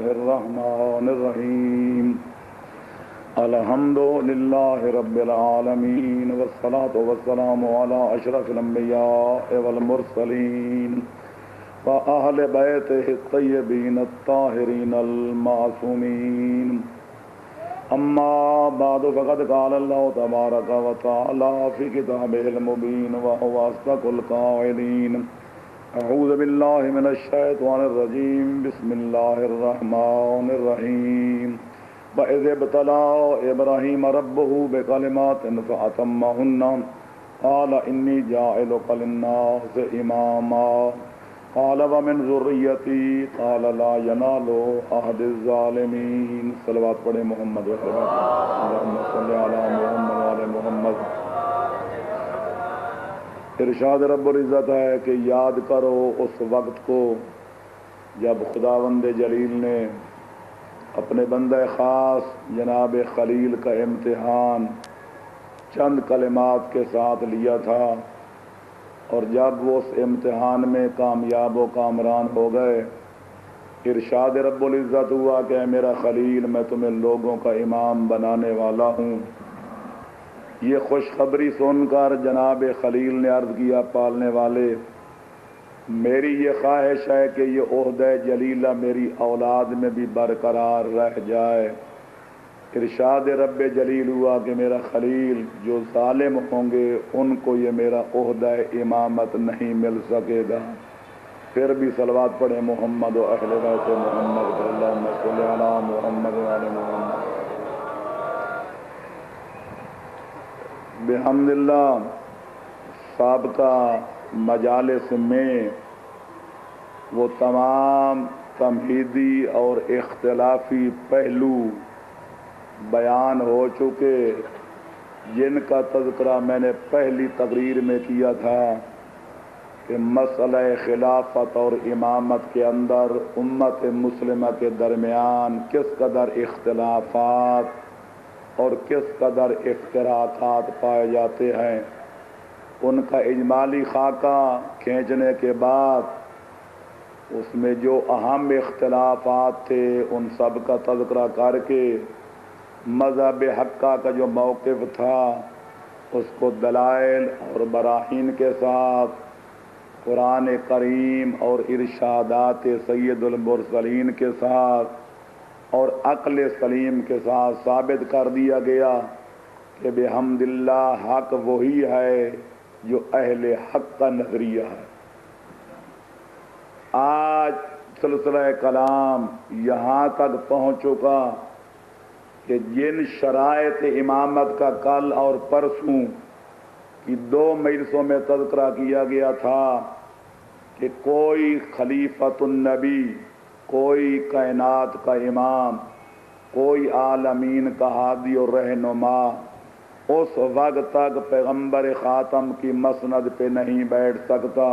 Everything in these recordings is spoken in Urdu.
الرحمن الرحیم الحمد للہ رب العالمین والصلاة والسلام علی اشرف الانبیاء والمرسلین وأہل بیتہ الطیبین الطاہرین المعصومین اما بعد فقد قال اللہ تبارک و تعالی فی کتابہ المبین وهو اصدق القائلین اعوذ باللہ من الشیطان الرجیم بسم اللہ الرحمن الرحیم وَإِذِ ابْتَلَىٰ إِبْرَاهِيمَ رَبُّهُ بِكَلِمَاتٍ فَأَتَمَّهُنَّ قَالَ إِنِّي جَاعِلُكَ لِلنَّاسِ إِمَامًا قال ومن ذریتی قال لا ینال عہد الظالمین. صلوات پڑھیں محمد اللہم صلی علی محمد وعلی محمد. ارشاد رب العزت ہے کہ یاد کرو اس وقت کو جب خداوند جلیل نے اپنے بندہ خاص جناب خلیل کا امتحان چند کلمات کے ساتھ لیا تھا، اور جب وہ اس امتحان میں کامیاب و کامران ہو گئے، ارشاد رب العزت ہوا کہ اے میرا خلیل، میں تمہیں لوگوں کا امام بنانے والا ہوں. یہ خوشخبری سن کر جناب خلیل نے عرض کیا، پالنے والے، میری یہ خواہش ہے کہ یہ عہدہ جلیلہ میری اولاد میں بھی برقرار رہ جائے. ارشاد رب جلیل ہوا کہ میرا خلیل، جو ظالم ہوں گے ان کو یہ میرا عہدہ امامت نہیں مل سکے گا. پھر بھی صلوات پڑھیں محمد و اہل بیت محمد اللہم صلی علی محمد وعلی محمد. بحمد اللہ سابقہ مجالس میں وہ تمام تمہیدی اور اختلافی پہلو بیان ہو چکے جن کا تذکرہ میں نے پہلی تقریر میں کیا تھا کہ مسئلہ خلافت اور امامت کے اندر امت مسلمہ کے درمیان کس قدر اختلافات اور کس قدر افتراقات پائے جاتے ہیں. ان کا اجمالی خاکہ کھینچنے کے بعد اس میں جو اہم اختلافات تھے ان سب کا تذکرہ کر کے مذہب حقہ کا جو موقف تھا اس کو دلائل اور براہین کے ساتھ قرآن کریم اور ارشادات سید المرسلین کے ساتھ اور عقل سلیم کے ساتھ ثابت کر دیا گیا کہ بحمد اللہ حق وہی ہے جو اہل حق کا نظریہ ہے. آج سلسلہ کلام یہاں تک پہنچ چکا کہ جن شرائط امامت کا کل اور پرسوں کی 2 مجلسوں میں تذکرہ کیا گیا تھا کہ کوئی خلیفۃ النبی، کوئی کائنات کا امام، کوئی عالمین کا ہادی اور رہنما اس وقت تک پیغمبر خاتم کی مسند پہ نہیں بیٹھ سکتا،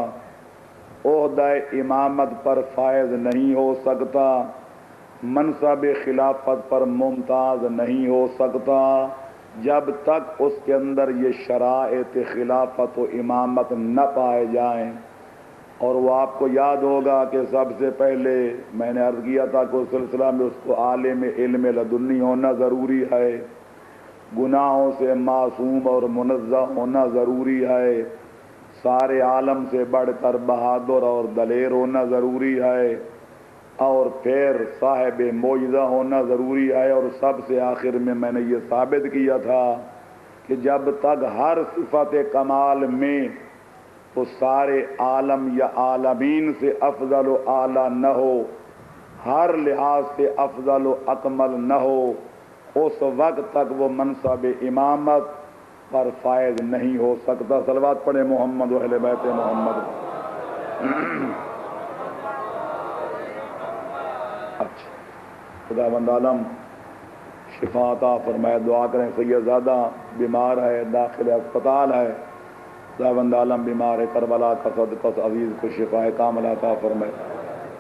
عہدہ امامت پر فائز نہیں ہو سکتا، منصب خلافت پر ممتاز نہیں ہو سکتا جب تک اس کے اندر یہ شرائط خلافت و امامت نہ پائے جائیں. اور وہ آپ کو یاد ہوگا کہ سب سے پہلے میں نے عرض کیا تھا کہ اس سلسلہ میں اس کو عالم علم لدنی ہونا ضروری ہے، گناہوں سے معصوم اور منزہ ہونا ضروری ہے، سارے عالم سے بڑھ کر بہادر اور دلیر ہونا ضروری ہے، اور پھر صاحب معجزہ ہونا ضروری ہے. اور سب سے آخر میں نے یہ ثابت کیا تھا کہ جب تک ہر صفت کمال میں تو سارے عالم یا عالمین سے افضل و اعلیٰ نہ ہو، ہر لحاظ سے افضل و اکمل نہ ہو، اس وقت تک وہ منصب امامت پر فائز نہیں ہو سکتا. صلوات پڑھیں محمد و اہل بیت محمد. اچھا، خدا بند عالم شفا عطا فرمائے. دعا کریں. سیدزادہ بیمار ہے، داخل اسپتال ہے. خدا بند عالم بیمار ہے، کربلا کا صدقہ عزیز کو شفا کاملہ عطا فرمائے.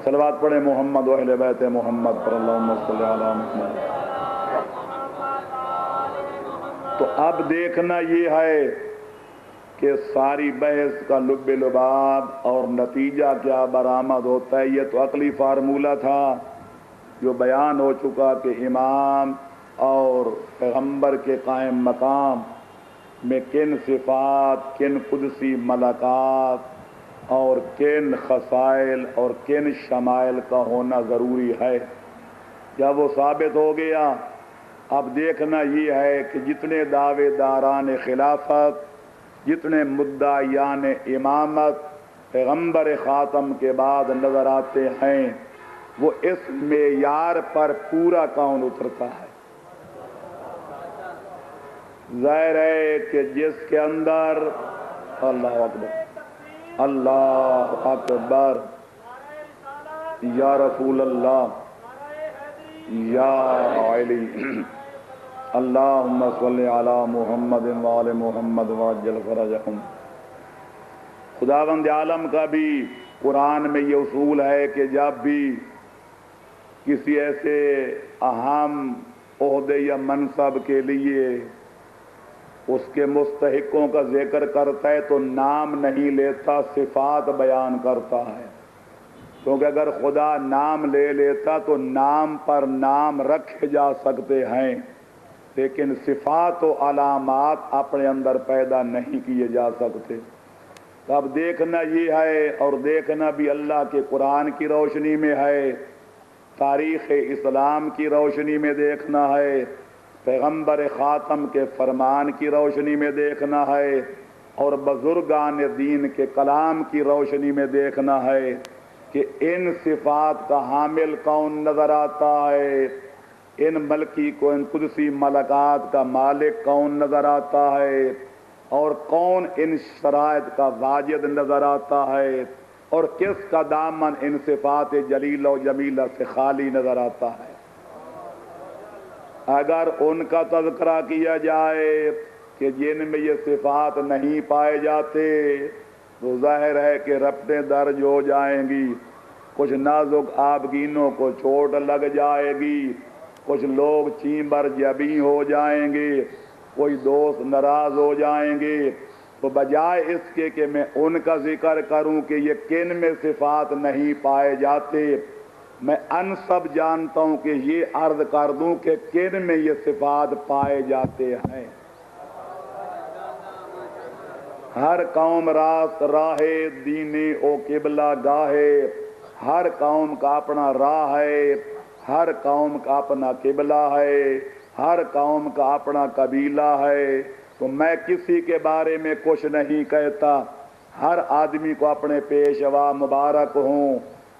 صلوات پڑھیں محمد و اہل بیت محمد پر. اللہم صلی علی محمد. تو اب دیکھنا یہ ہے کہ ساری بحث کا لب لباب اور نتیجہ کیا برآمد ہوتا ہے. یہ تو عقلی فارمولہ تھا، جو بیان ہو چکا کہ امام اور پیغمبر کے قائم مقام میں کن صفات، کن قدسی ملکات اور کن خصائل اور کن شمائل کا ہونا ضروری ہے، جب وہ ثابت ہو گیا اب دیکھنا یہ ہے کہ جتنے دعوے داران خلافت، جتنے مدعیان امامت پیغمبر خاتم کے بعد نظر آتے ہیں، وہ اس معیار پر پورا کون اترتا ہے؟ ظاہر ہے کہ جس کے اندر اللہ اکبر، اللہ اکبر، یا رسول اللہ، یا علی، اللہم صلی علی محمد وآل محمد وعجل فرجہم۔ خداوند عالم کا بھی قرآن میں یہ اصول ہے کہ جب بھی کسی ایسے اہم عہدے یا منصب کے لیے اس کے مستحقوں کا ذکر کرتا ہے تو نام نہیں لیتا، صفات بیان کرتا ہے، کیونکہ اگر خدا نام لے لیتا تو نام پر نام رکھے جا سکتے ہیں، لیکن صفات و علامات اپنے اندر پیدا نہیں کیے جا سکتے۔ اب دیکھنا یہ ہے، اور دیکھنا بھی اللہ کے قرآن کی روشنی میں ہے، تاریخ اسلام کی روشنی میں دیکھنا ہے، پیغمبر خاتم کے فرمان کی روشنی میں دیکھنا ہے، اور بزرگان دین کے کلام کی روشنی میں دیکھنا ہے کہ ان صفات کا حامل کون نظر آتا ہے، ان ملکی کو، ان قدسی ملکات کا مالک کون نظر آتا ہے، اور کون ان شرائط کا واجد نظر آتا ہے، اور کس کا دامن ان صفات جلیلہ و جمیلہ سے خالی نظر آتا ہے۔ اگر ان کا تذکرہ کیا جائے کہ جن میں یہ صفات نہیں پائے جاتے تو ظاہر ہے کہ رپٹیں درج ہو جائیں گی، کچھ نازک آبگینوں کو چوٹ لگ جائے گی، کچھ لوگ چیمبر جبیں ہو جائیں گے، کوئی دوست ناراض ہو جائیں گے۔ تو بجائے اس کے کہ میں ان کا ذکر کروں کہ یہ کن میں صفات نہیں پائے جاتے، میں ان سب جانتا ہوں کہ یہ عرض کر دوں کہ کن میں یہ صفات پائے جاتے ہیں۔ ہر قوم راست راہ دین او قبلہ گاہے، ہر قوم کا اپنا راہ ہے، ہر قوم کا اپنا قبلہ ہے، ہر قوم کا اپنا قبیلہ ہے۔ تو میں کسی کے بارے میں کچھ نہیں کہتا، ہر آدمی کو اپنے پیشوا مبارک ہوں،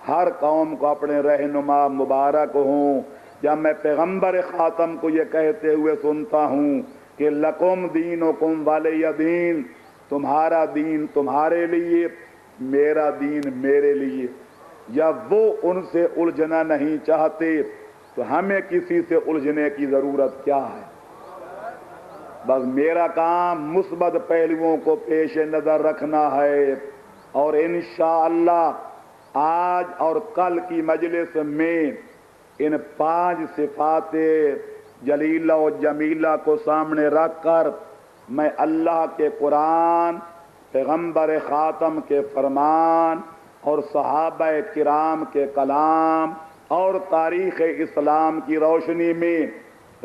ہر قوم کو اپنے رہنما مبارک ہوں۔ جب میں پیغمبر خاتم کو یہ کہتے ہوئے سنتا ہوں کہ لکم دینکم ولی دین، تمہارا دین تمہارے لیے، میرا دین میرے لیے، جب وہ ان سے الجھنا نہیں چاہتے تو ہمیں کسی سے الجھنے کی ضرورت کیا ہے؟ بس میرا کام مثبت پہلوؤں کو پیش نظر رکھنا ہے، اور انشاءاللہ آج اور کل کی مجلس میں ان 5 صفات جلیلہ و جمیلہ کو سامنے رکھ کر میں اللہ کے قرآن، پیغمبر خاتم کے فرمان اور صحابہ کرام کے کلام اور تاریخ اسلام کی روشنی میں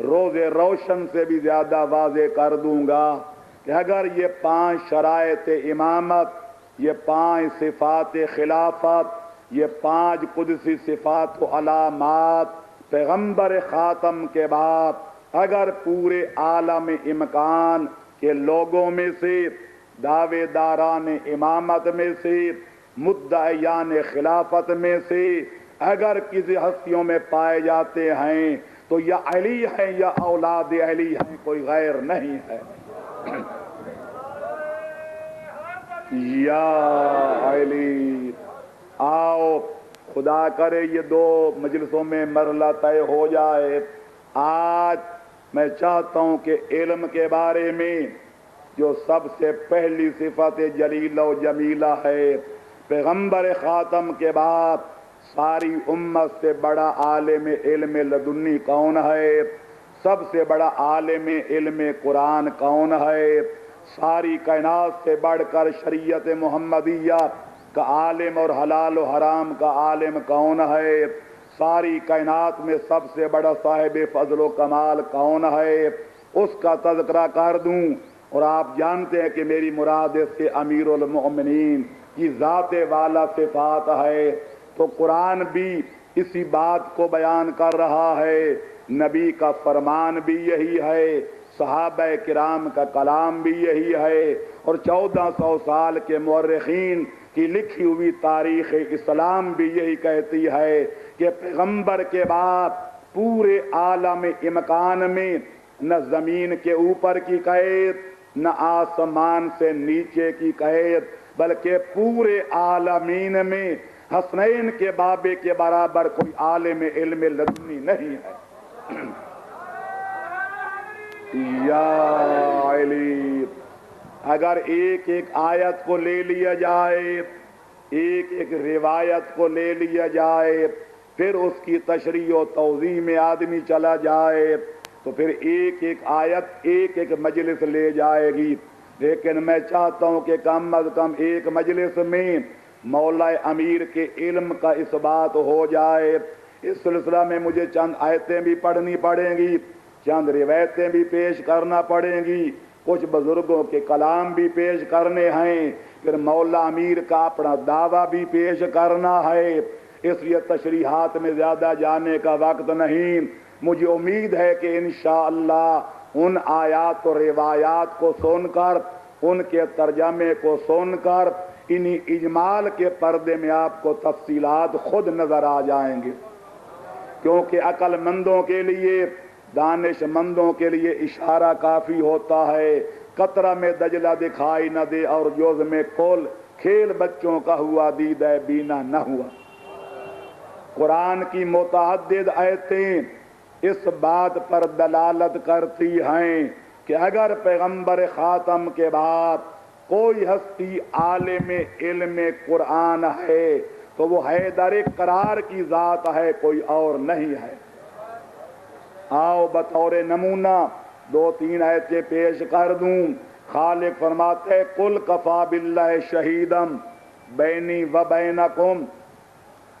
روز روشن سے بھی زیادہ واضح کر دوں گا کہ اگر یہ 5 شرائط امامت، یہ 5 صفات خلافت، یہ 5 قدسی صفات و علامات پیغمبر خاتم کے بعد اگر پورے عالم امکان کے لوگوں میں سے، دعوے داران امامت میں سے، مدعیان خلافت میں سے اگر کسی ہستیوں میں پائے جاتے ہیں تو یا علی ہیں یا اولاد علی ہیں، کوئی غیر نہیں ہے۔ یا علی، آؤ خدا کرے یہ 2 مجلسوں میں مرحلہ طے ہو جائے۔ آج میں چاہتا ہوں کہ علم کے بارے میں جو سب سے پہلی صفت جلیلہ و جمیلہ ہے، پیغمبر خاتم کے بعد ساری امت سے بڑا عالم علم لدنی کون ہے؟ سب سے بڑا عالم علم قرآن کون ہے؟ ساری کائنات سے بڑھ کر شریعت محمدیہ کا عالم اور حلال و حرام کا عالم کون ہے؟ ساری کائنات میں سب سے بڑا صاحب فضل و کمال کون ہے، اس کا تذکرہ کر دوں۔ اور آپ جانتے ہیں کہ میری مراد اس سے امیر المؤمنین کی ذات والا صفات ہے، تو قرآن بھی اسی بات کو بیان کر رہا ہے، نبی کا فرمان بھی یہی ہے، صحابہ کرام کا کلام بھی یہی ہے، اور 1400 سال کے مورخین کی لکھی ہوئی تاریخ اسلام بھی یہی کہتی ہے کہ پیغمبر کے بعد پورے عالم امکان میں نہ زمین کے اوپر کی قید، نہ آسمان سے نیچے کی قید، بلکہ پورے عالمین میں حسنین کے بابے کے برابر کوئی عالم علم لدنی نہیں ہے۔ یا علی، اگر ایک ایک آیت کو لے لیا جائے، ایک ایک روایت کو لے لیا جائے، پھر اس کی تشریح و توضیح میں آدمی چلا جائے تو پھر ایک ایک آیت ایک ایک مجلس لے جائے گی، لیکن میں چاہتا ہوں کہ کم از کم ایک مجلس میں مولا امیر کے علم کا اثبات ہو جائے۔ اس سلسلہ میں مجھے چند آیتیں بھی پڑھنی پڑیں گی، چند روایتیں بھی پیش کرنا پڑیں گی، کچھ بزرگوں کے کلام بھی پیش کرنے ہیں، پھر مولا امیر کا اپنا دعویٰ بھی پیش کرنا ہے۔ اس لیے تشریحات میں زیادہ جانے کا وقت نہیں۔ مجھے امید ہے کہ انشاءاللہ ان آیات و روایات کو سن کر، ان کے ترجمے کو سن کر، انہی اجمال کے پردے میں آپ کو تفصیلات خود نظر آ جائیں گے، کیونکہ عقل مندوں کے لیے، دانش مندوں کے لیے اشارہ کافی ہوتا ہے۔ قطرہ میں دجلہ دکھائی نہ دے اور جوز میں کل، کھیل بچوں کا ہوا دیدہ بینا نہ ہوا۔ قرآن کی متعدد آیتیں اس بات پر دلالت کرتی ہیں کہ اگر پیغمبر خاتم کے بعد کوئی ہستی عالم علم قرآن ہے تو وہ حیدر قرار کی ذات ہے، کوئی اور نہیں ہے۔ آؤ بطور نمونہ 2-3 آیتیں پیش کر دوں۔ خالق فرماتے ہیں قل کفا باللہ شہیدم بینی و بینکم،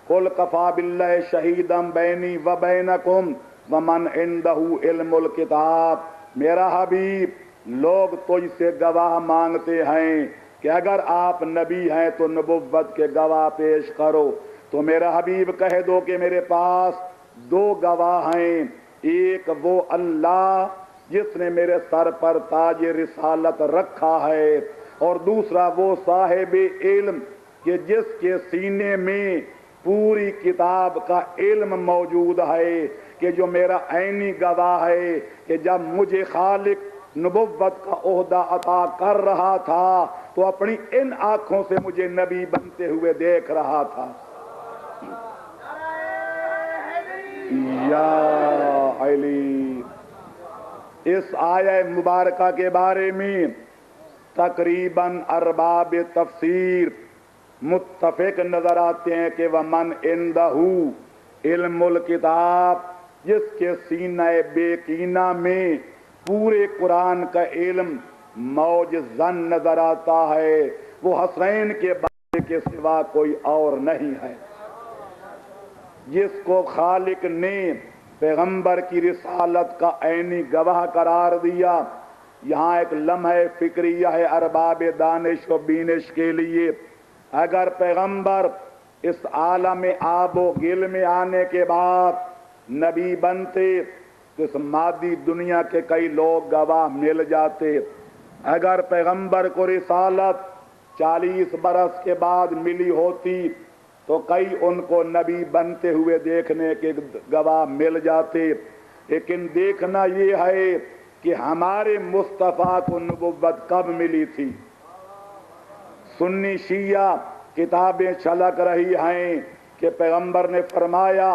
قل کفا باللہ شہیدم بینی و بینکم ومن عندہ علم الکتاب۔ میرا حبیب، لوگ تجھ سے گواہ مانگتے ہیں کہ اگر آپ نبی ہیں تو نبوت کے گواہ پیش کرو، تو میرا حبیب کہہ دو کہ میرے پاس 2 گواہ ہیں، ایک وہ اللہ جس نے میرے سر پر تاج رسالت رکھا ہے، اور دوسرا وہ صاحب علم کہ جس کے سینے میں پوری کتاب کا علم موجود ہے، کہ جو میرا عینی گواہ ہے کہ جب مجھے خالق نبوت کا عہدہ عطا کر رہا تھا تو اپنی ان آنکھوں سے مجھے نبی بنتے ہوئے دیکھ رہا تھا۔ یا علی، اس آیہ مبارکہ کے بارے میں تقریباً ارباب تفسیر متفق نظر آتے ہیں کہ وَمَنْ عِنْدَهُ علم الکتاب، جس کے سینہ بے کینہ میں پورے قرآن کا علم موجزن نظر آتا ہے، وہ حسنین کے بارے کے سوا کوئی اور نہیں ہے۔ جس کو خالق نے پیغمبر کی رسالت کا عینی گواہ قرار دیا۔ یہاں ایک لمحہ فکریہ ہے ارباب دانش و بینش کے لیے، اگر پیغمبر اس عالم آب و گل میں آنے کے بعد نبی بنتے تو اس مادی دنیا کے کئی لوگ گواہ مل جاتے۔ اگر پیغمبر کو رسالت 40 برس کے بعد ملی ہوتی تو کئی ان کو نبی بنتے ہوئے دیکھنے کے گواہ مل جاتے، لیکن دیکھنا یہ ہے کہ ہمارے مصطفیٰ کو نبوت کب ملی تھی۔ سنی شیعہ کتابیں چھلک رہی ہیں کہ پیغمبر نے فرمایا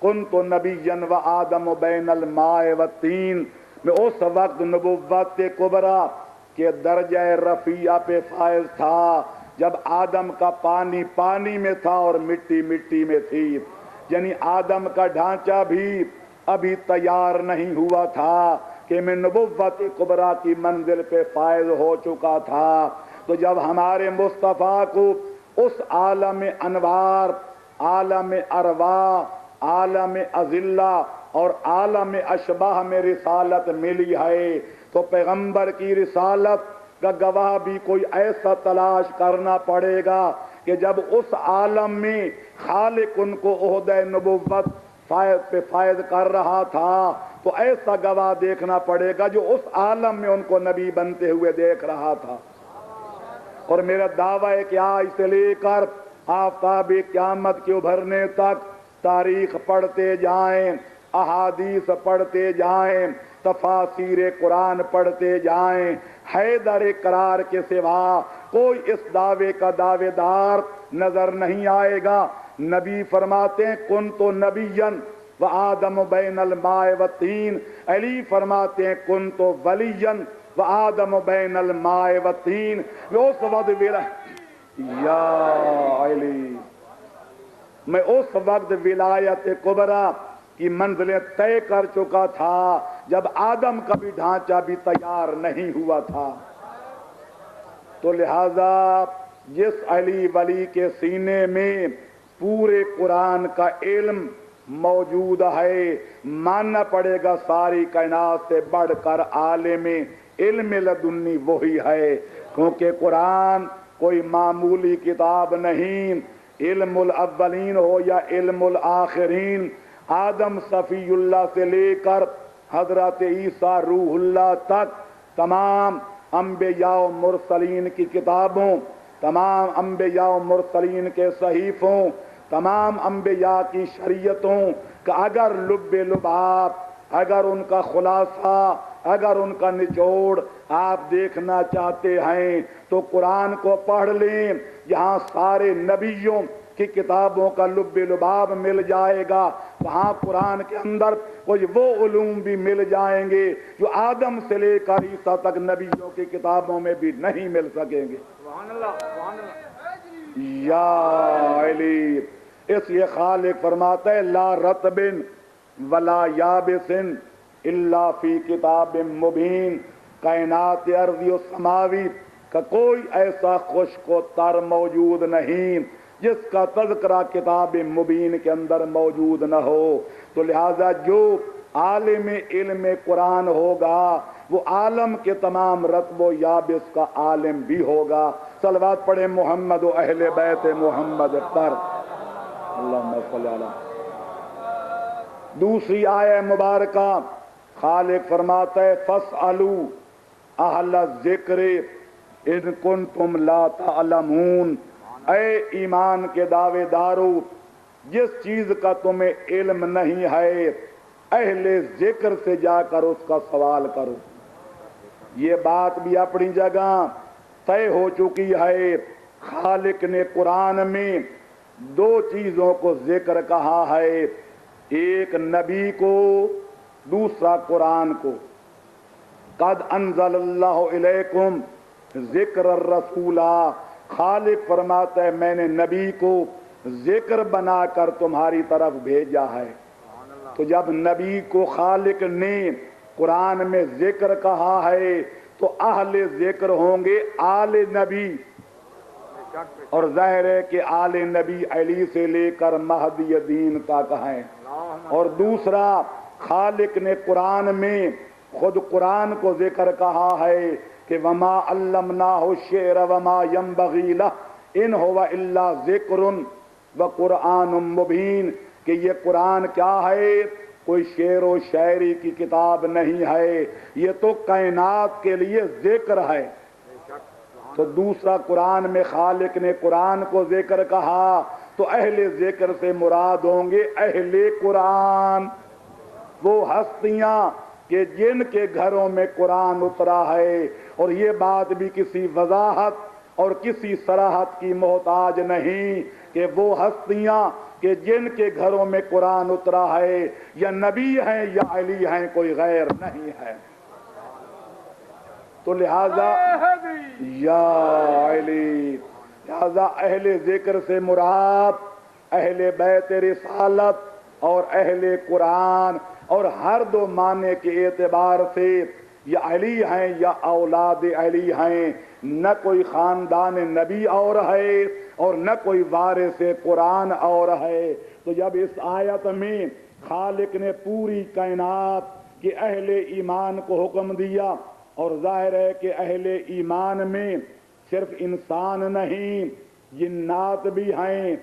کنت نبیا و آدم بین الماء والطین، میں اس وقت نبوت کبریٰ کے درجہ رفیع پہ فائز تھا جب آدم کا پانی پانی میں تھا اور مٹی مٹی میں تھی، یعنی آدم کا ڈھانچہ بھی ابھی تیار نہیں ہوا تھا کہ میں نبوت کبریٰ کی منزل پہ فائز ہو چکا تھا۔ تو جب ہمارے مصطفیٰ کو اس عالم انوار، عالم ارواح، عالم اذلہ اور عالم اشباہ میں رسالت ملی ہے، تو پیغمبر کی رسالت کا گواہ بھی کوئی ایسا تلاش کرنا پڑے گا کہ جب اس عالم میں خالق ان کو عہدہ نبوت فائز کر رہا تھا تو ایسا گواہ دیکھنا پڑے گا جو اس عالم میں ان کو نبی بنتے ہوئے دیکھ رہا تھا۔ اور میرا دعویٰ ہے کہ آج سے لے کر آفتاب قیامت کے ابھرنے تک تاریخ پڑھتے جائیں، احادیث پڑھتے جائیں، تفاسیر قرآن پڑھتے جائیں، حیدر قرار کے سوا کوئی اس دعوے کا دعوے دار نظر نہیں آئے گا۔ نبی فرماتے ہیں کنت نبیًا وآدم بین الماء والطین، علی فرماتے ہیں کنت ولیًا وآدم بین الماء والطین۔ اس وقت یا علی، میں اس وقت ولایت کبریٰ کی منزلیں طے کر چکا تھا جب آدم کا بھی ڈھانچہ بھی تیار نہیں ہوا تھا۔ تو لہذا جس علی ولی کے سینے میں پورے قرآن کا علم موجود ہے، ماننا پڑے گا ساری کائنات سے بڑھ کر عالم علم لدنی وہی ہے، کیونکہ قرآن کوئی معمولی کتاب نہیں، علم الاولین ہو یا علم الآخرین، آدم صفی اللہ سے لے کر حضرت عیسیٰ روح اللہ تک تمام انبیاء و مرسلین کی کتابوں، تمام انبیاء و مرسلین کے صحیفوں، تمام انبیاء کی شریعتوں کا اگر لب لباب، اگر ان کا خلاصہ، اگر ان کا نچوڑ آپ دیکھنا چاہتے ہیں تو قرآن کو پڑھ لیں، جہاں سارے نبیوں کی کتابوں کا لب لباب مل جائے گا، وہاں قرآن کے اندر کچھ وہ علوم بھی مل جائیں گے جو آدم سے لے کر عیسیٰ تک نبیوں کی کتابوں میں بھی نہیں مل سکیں گے۔ سبحان اللہ، سبحان اللہ۔ یا علی، اس لیے خالق فرماتا ہے لا رطب ولا یابس الا فی کتاب مبین، کائنات ارضی و سماوی کا کوئی ایسا خشک و تر موجود نہیں جس کا تذکرہ کتاب مبین کے اندر موجود نہ ہو۔ تو لہذا جو عالم علم قرآن ہوگا وہ عالم کے تمام رطب و یابس کا عالم بھی ہوگا۔ صلوات پڑھیں محمد و اہل بیت محمد پر، اللہم صلی علی۔ دوسری آیہ مبارکہ خالق فرماتا ہے فَاسْأَلُوا اہل الذکر ان کنتم لا تعلمون، اے ایمان کے دعوے دارو جس چیز کا تمہیں علم نہیں ہے اہل ذکر سے جا کر اس کا سوال کرو۔ یہ بات بھی اپنی جگہ طے ہو چکی ہے، خالق نے قرآن میں دو چیزوں کو ذکر کہا ہے، ایک نبی کو، دوسرا قرآن کو۔ قد انزل اللہ علیکم ذکر الرسولہ، خالق فرماتا ہے میں نے نبی کو ذکر بنا کر تمہاری طرف بھیجا ہے۔ تو جب نبی کو خالق نے قرآن میں ذکر کہا ہے تو اہل ذکر ہوں گے آل نبی، اور ظاہر ہے کہ آل نبی علی سے لے کر مہدی دین تک ہیں۔ اور دوسرا خالق نے قرآن میں خود قرآن کو ذکر کہا ہے کہ وما علمناہ الشعر وما ينبغی لہ ان هو الا ذکر وقرآن مبین، کہ یہ قرآن کیا ہے، کوئی شعر و شاعری کی کتاب نہیں ہے، یہ تو کائنات کے لیے ذکر ہے۔ تو دوسرا قرآن میں خالق نے قرآن کو ذکر کہا تو اہل ذکر سے مراد ہوں گے اہل قرآن، وہ ہستیاں کہ جن کے گھروں میں قرآن اترا ہے۔ اور یہ بات بھی کسی وضاحت اور کسی صراحت کی محتاج نہیں کہ وہ ہستیاں کہ جن کے گھروں میں قرآن اترا ہے یا نبی ہیں یا علی ہیں، کوئی غیر نہیں ہے۔ تو لہذا یا علی، لہذا اہل ذکر سے مراد اہل بیت رسالت اور اہل قرآن، اور ہر دو معنی کے اعتبار سے یا علی ہیں یا اولاد علی ہیں، نہ کوئی خاندان نبی اور ہے اور نہ کوئی وارث قرآن اور ہے۔ تو جب اس آیت میں خالق نے پوری کائنات کے اہل ایمان کو حکم دیا، اور ظاہر ہے کہ اہل ایمان میں صرف انسان نہیں، جنات بھی ہیں،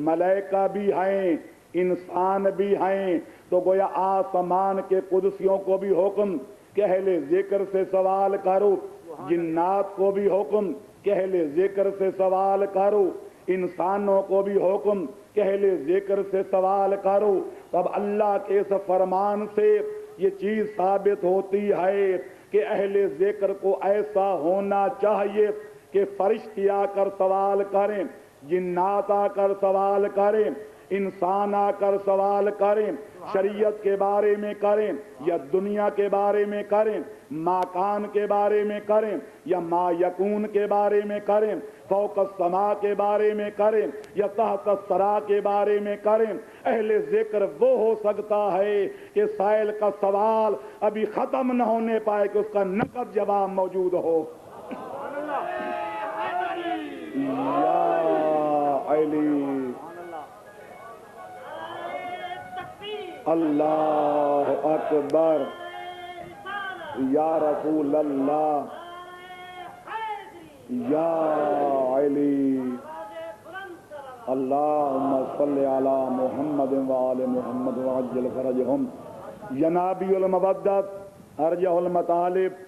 ملائکہ بھی ہیں، انسان بھی ہیں، تو گویا آسمان کے قدسیوں کو بھی حکم کہ اہل ذکر سے سوال کرو، جنات کو بھی حکم کہ اہل ذکر سے سوال کرو، انسانوں کو بھی حکم کہ اہل ذکر سے سوال کرو۔ تب اللہ کے اس فرمان سے یہ چیز ثابت ہوتی ہے کہ اہل ذکر کو ایسا ہونا چاہیے کہ فرشتے آ کر سوال کریں، جنات آ کر سوال کریں، انسان آ کر سوال کریں، شریعت کے بارے میں کریں یا دنیا کے بارے میں کریں، ماکان کے بارے میں کریں یا ما یکون کے بارے میں کریں، فوق السماء کے بارے میں کریں یا تحت الثری کے بارے میں کریں، اہل ذکر وہ ہو سکتا ہے کہ سائل کا سوال ابھی ختم نہ ہونے پائے کہ اس کا نقد جواب موجود ہو۔ یا علی، اللہ اکبر، یا رسول اللہ، یا علی، اللہم صلی علی محمد وآل محمد وعجل فرجہم۔ ینابی المودت، ارجح المطالب،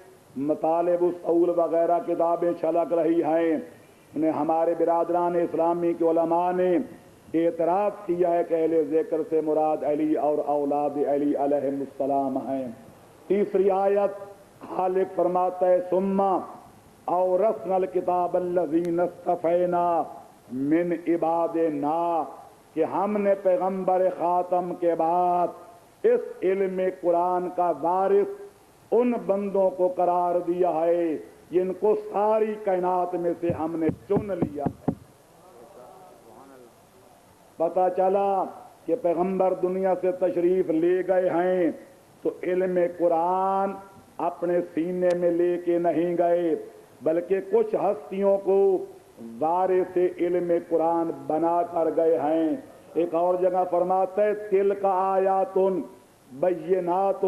مطالب الصول وغیرہ کتابیں چھلک رہی ہیں، انہیں ہمارے برادران اسلامی کے علماء نے اعتراف کیا ہے کہ اہل ذکر سے مراد علی اور اولاد علی علیہ السلام ہیں۔ تیسری آیت خالق فرماتا ہے ثم اورثنا الکتاب الذین اصطفینا من عبادنا، کہ ہم نے پیغمبر خاتم کے بعد اس علم قرآن کا وارث ان بندوں کو قرار دیا ہے جن کو ساری کائنات میں سے ہم نے چن لیا ہے۔ پتہ چلا کہ پیغمبر دنیا سے تشریف لے گئے ہیں تو علم قرآن اپنے سینے میں لے کے نہیں گئے، بلکہ کچھ ہستیوں کو وارث علم قرآن بنا کر گئے ہیں۔ ایک اور جگہ فرماتا ہے تلک آیات بینات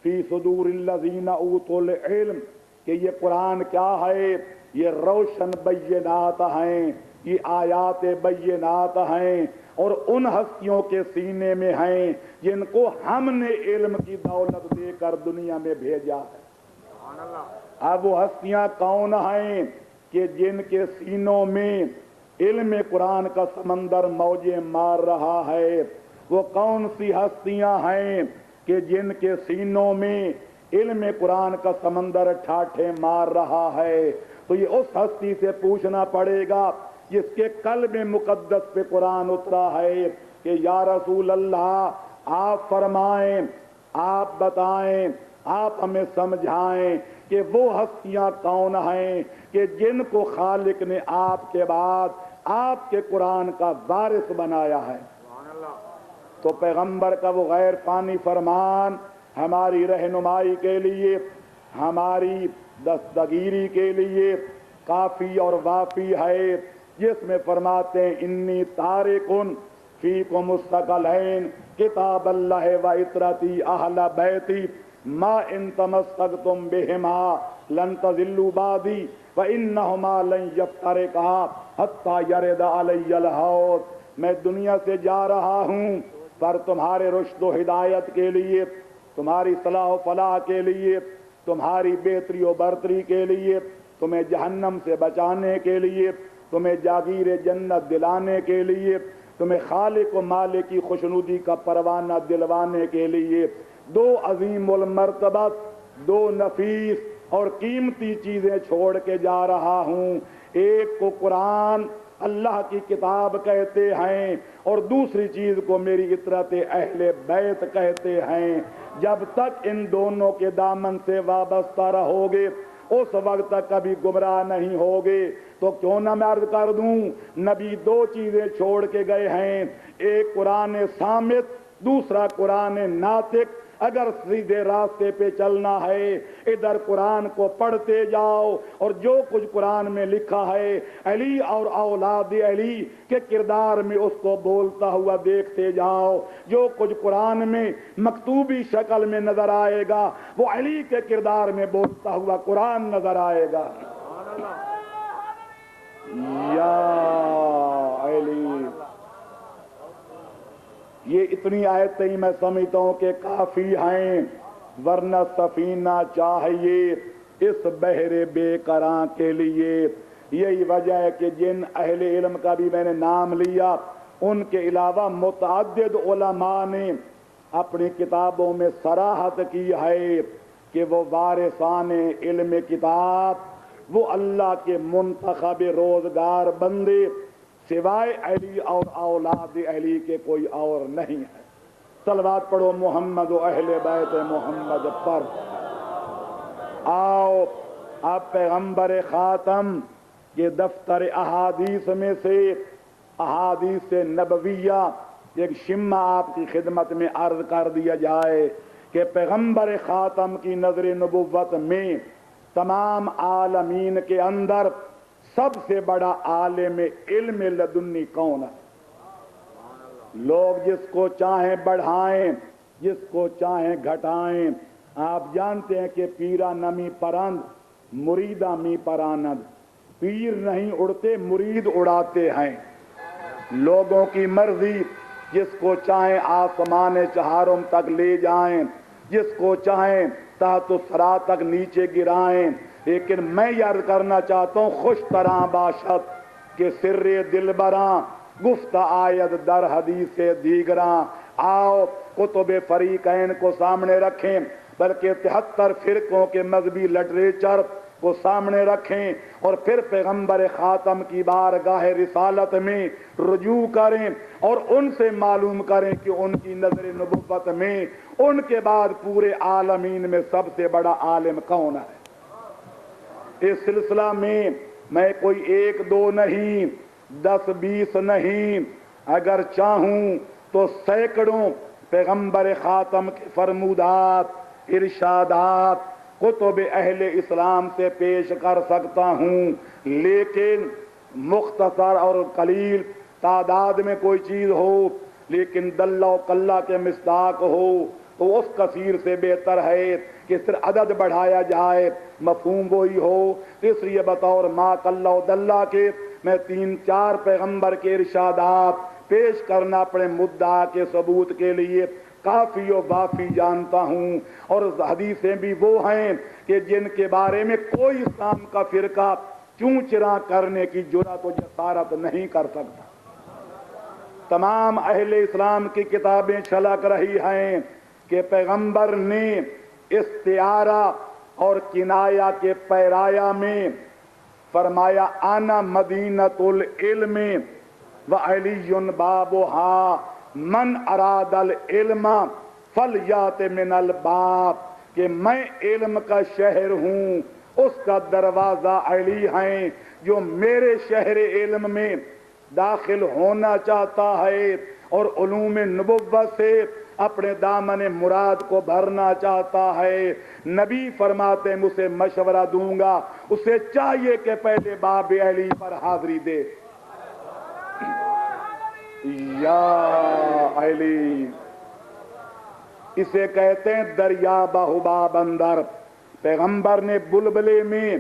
فی صدور الذین اوتوا العلم، کہ یہ قرآن کیا ہے، یہ روشن بینات ہیں، یہ آیات بینات ہیں، اور ان ہستیوں کے سینے میں ہیں جن کو ہم نے علم کی دولت دے کر دنیا میں بھیجا ہے۔ اب وہ ہستیاں کون ہیں کہ جن کے سینوں میں علم قرآن کا سمندر موجیں مار رہا ہے؟ وہ کون سی ہستیاں ہیں کہ جن کے سینوں میں علم قرآن کا سمندر ٹھاٹھے مار رہا ہے؟ تو یہ اس ہستی سے پوچھنا پڑے گا جس کے قلب مقدس پہ قرآن اترا ہے کہ یا رسول اللہ آپ فرمائیں، آپ بتائیں، آپ ہمیں سمجھائیں کہ وہ ہستیاں کون ہیں کہ جن کو خالق نے آپ کے بعد آپ کے قرآن کا وارث بنایا ہے۔ تو پیغمبر کا وہ غیر فانی فرمان ہماری رہنمائی کے لیے، ہماری دستگیری کے لیے کافی اور وافی ہے، جس میں فرماتے ہیں انی تارکن فیکم الثقلین کتاب اللہ و عطرتی اہل بیتی ما ان تمسکتم بہما لن تضلوا بعدی وانہما لن یفترقا حتی یرد علی الحوض۔ میں دنیا سے جا رہا ہوں پر تمہارے رشد و ہدایت کے لیے، تمہاری صلاح و فلاح کے لیے، تمہاری بہتری و برتری کے لیے، تمہیں جہنم سے بچانے کے لیے، تمہیں جاگیر جنت دلانے کے لیے، تمہیں خالق و مالک کی خوشنودی کا پروانہ دلوانے کے لیے دو عظیم المرتبت، دو نفیس اور قیمتی چیزیں چھوڑ کے جا رہا ہوں۔ ایک کو قرآن اللہ کی کتاب کہتے ہیں اور دوسری چیز کو میری عطرت اہل بیت کہتے ہیں۔ جب تک ان دونوں کے دامن سے وابستہ رہو گے اس وقت تک کبھی گمراہ نہیں ہوگے۔ تو کیوں نہ میں عرض کر دوں، نبی دو چیزیں چھوڑ کے گئے ہیں، ایک قرآن صامت دوسرا قرآن ناطق. اگر سیدھے راستے پہ چلنا ہے ادھر قرآن کو پڑھتے جاؤ اور جو کچھ قرآن میں لکھا ہے علی اور اولاد علی کے کردار میں اس کو بولتا ہوا دیکھتے جاؤ. جو کچھ قرآن میں مکتوبی شکل میں نظر آئے گا وہ علی کے کردار میں بولتا ہوا قرآن نظر آئے گا. یا علی. یہ اتنی آیتیں میں سمجھتا ہوں کہ کافی ہیں، ورنہ سفینہ چاہیے اس بحر بے قراں کے لیے. یہی وجہ ہے کہ جن اہل علم کا بھی میں نے نام لیا ان کے علاوہ متعدد علماء نے اپنی کتابوں میں صراحت کی ہے کہ وہ وارثان علم کتاب، وہ اللہ کے منتخب روزگار بندے سوائے علی اور اولاد علی کے کوئی اور نہیں ہے. صلوات پڑھو محمد و اہل بیت محمد پر. آؤ آپ پیغمبر خاتم کے دفتر احادیث میں سے احادیث نبویہ ایک شمع آپ کی خدمت میں عرض کر دیا جائے کہ پیغمبر خاتم کی نظر نبوت میں تمام عالمین کے اندر سب سے بڑا عالم علم لدنی کون ہے؟ لوگ جس کو چاہیں بڑھائیں، جس کو چاہیں گھٹائیں. آپ جانتے ہیں کہ پیرا نمی پرند مریدہ می پراند. پیر نہیں اڑتے، مرید اڑاتے ہیں. لوگوں کی مرضی، جس کو چاہیں آسمان چہارم تک لے جائیں، جس کو چاہیں تحت الثری تک نیچے گرائیں. لیکن میں یاد کرنا چاہتا ہوں خوش طرح باشد کہ سر دل براں گفت آید در حدیث دیگراں. آؤ کتب فریقین کو سامنے رکھیں، بلکہ 73 فرقوں کے مذہبی لٹریچر کو سامنے رکھیں اور پھر پیغمبر خاتم کی بارگاہ رسالت میں رجوع کریں اور ان سے معلوم کریں کہ ان کی نظر نبوت میں ان کے بعد پورے عالمین میں سب سے بڑا عالم کون ہے. اس سلسلہ میں کوئی 1 2 نہیں، 10 20 نہیں، اگر چاہوں تو سینکڑوں پیغمبر خاتم کے فرمودات، ارشادات کتب اہل اسلام سے پیش کر سکتا ہوں. لیکن مختصر اور قلیل تعداد میں کوئی چیز ہو لیکن دلہ و قلہ کے مصداق ہو تو اس کثیر سے بہتر ہے کہ صرف عدد بڑھایا جائے، مفہوم وہی ہو. اس لیے بطور ما قلہ و دلہ کے میں 3 4 پیغمبر کے ارشادات پیش کرنا اپنے مدعا کے ثبوت کے لیے کافی و وافی جانتا ہوں. اور حدیثیں بھی وہ ہیں کہ جن کے بارے میں کوئی اسلام کا فرقہ چوں چراں کرنے کی جرأت و جسارت نہیں کر سکتا. تمام اہل اسلام کی کتابیں چھلک رہی ہیں کہ پیغمبر نے استعارہ اور کنایا کے پیرایا میں فرمایا انا مدینۃ العلم وعلی بابھا من اراد العلم فلیات من الباب، کہ میں علم کا شہر ہوں، اس کا دروازہ علی ہیں. جو میرے شہر علم میں داخل ہونا چاہتا ہے اور علوم نبوت سے اپنے دامن مراد کو بھرنا چاہتا ہے، نبی فرماتے ہیں اسے مشورہ دوں گا، اسے چاہیے کہ پہلے باب علی پر حاضری دے. یا علی، اسے کہتے ہیں دریا بہباب اندر. پیغمبر نے بلبلے میں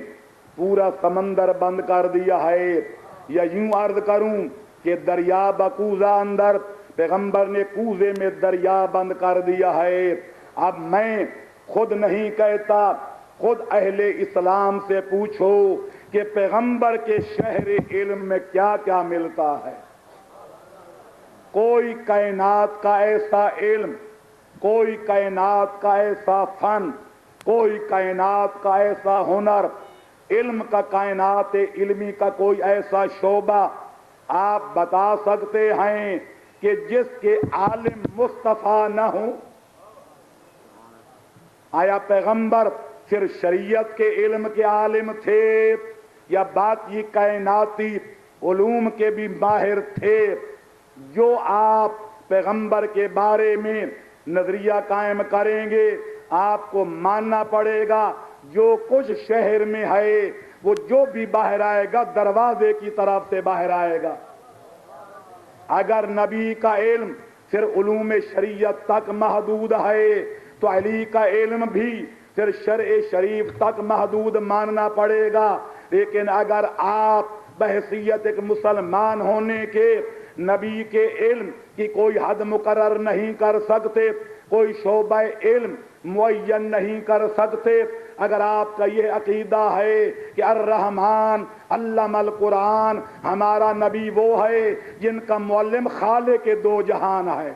پورا سمندر بند کر دیا ہے، یا یوں عرض کروں کہ دریا بکوزہ اندر پیغمبر نے کوزے میں دریا بند کر دیا ہے. اب میں خود نہیں کہتا، خود اہل اسلام سے پوچھو کہ پیغمبر کے شہر علم میں کیا کیا ملتا ہے. کوئی کائنات کا ایسا علم، کوئی کائنات کا ایسا فن، کوئی کائنات کا ایسا ہنر، علم کا کائنات علمی کا کوئی ایسا شعبہ آپ بتا سکتے ہیں کہ جس کے عالم مصطفیٰ نہ ہوں؟ آیا پیغمبر پھر شریعت کے علم کے عالم تھے یا باقی کائناتی علوم کے بھی ماہر تھے؟ جو آپ پیغمبر کے بارے میں نظریہ قائم کریں گے آپ کو ماننا پڑے گا جو کچھ شہر میں ہے وہ جو بھی باہر آئے گا دروازے کی طرف سے باہر آئے گا۔ اگر نبی کا علم صرف علوم شریعت تک محدود ہے تو علی کا علم بھی صرف شرع شریف تک محدود ماننا پڑے گا، لیکن اگر آپ بحیثیت ایک مسلمان ہونے کے نبی کے علم کی کوئی حد مقرر نہیں کر سکتے، کوئی شعبہ علم معین نہیں کر سکتے، اگر آپ کا یہ عقیدہ ہے کہ الرحمن علم القرآن، ہمارا نبی وہ ہے جن کا معلم خالق کے دو جہان ہے،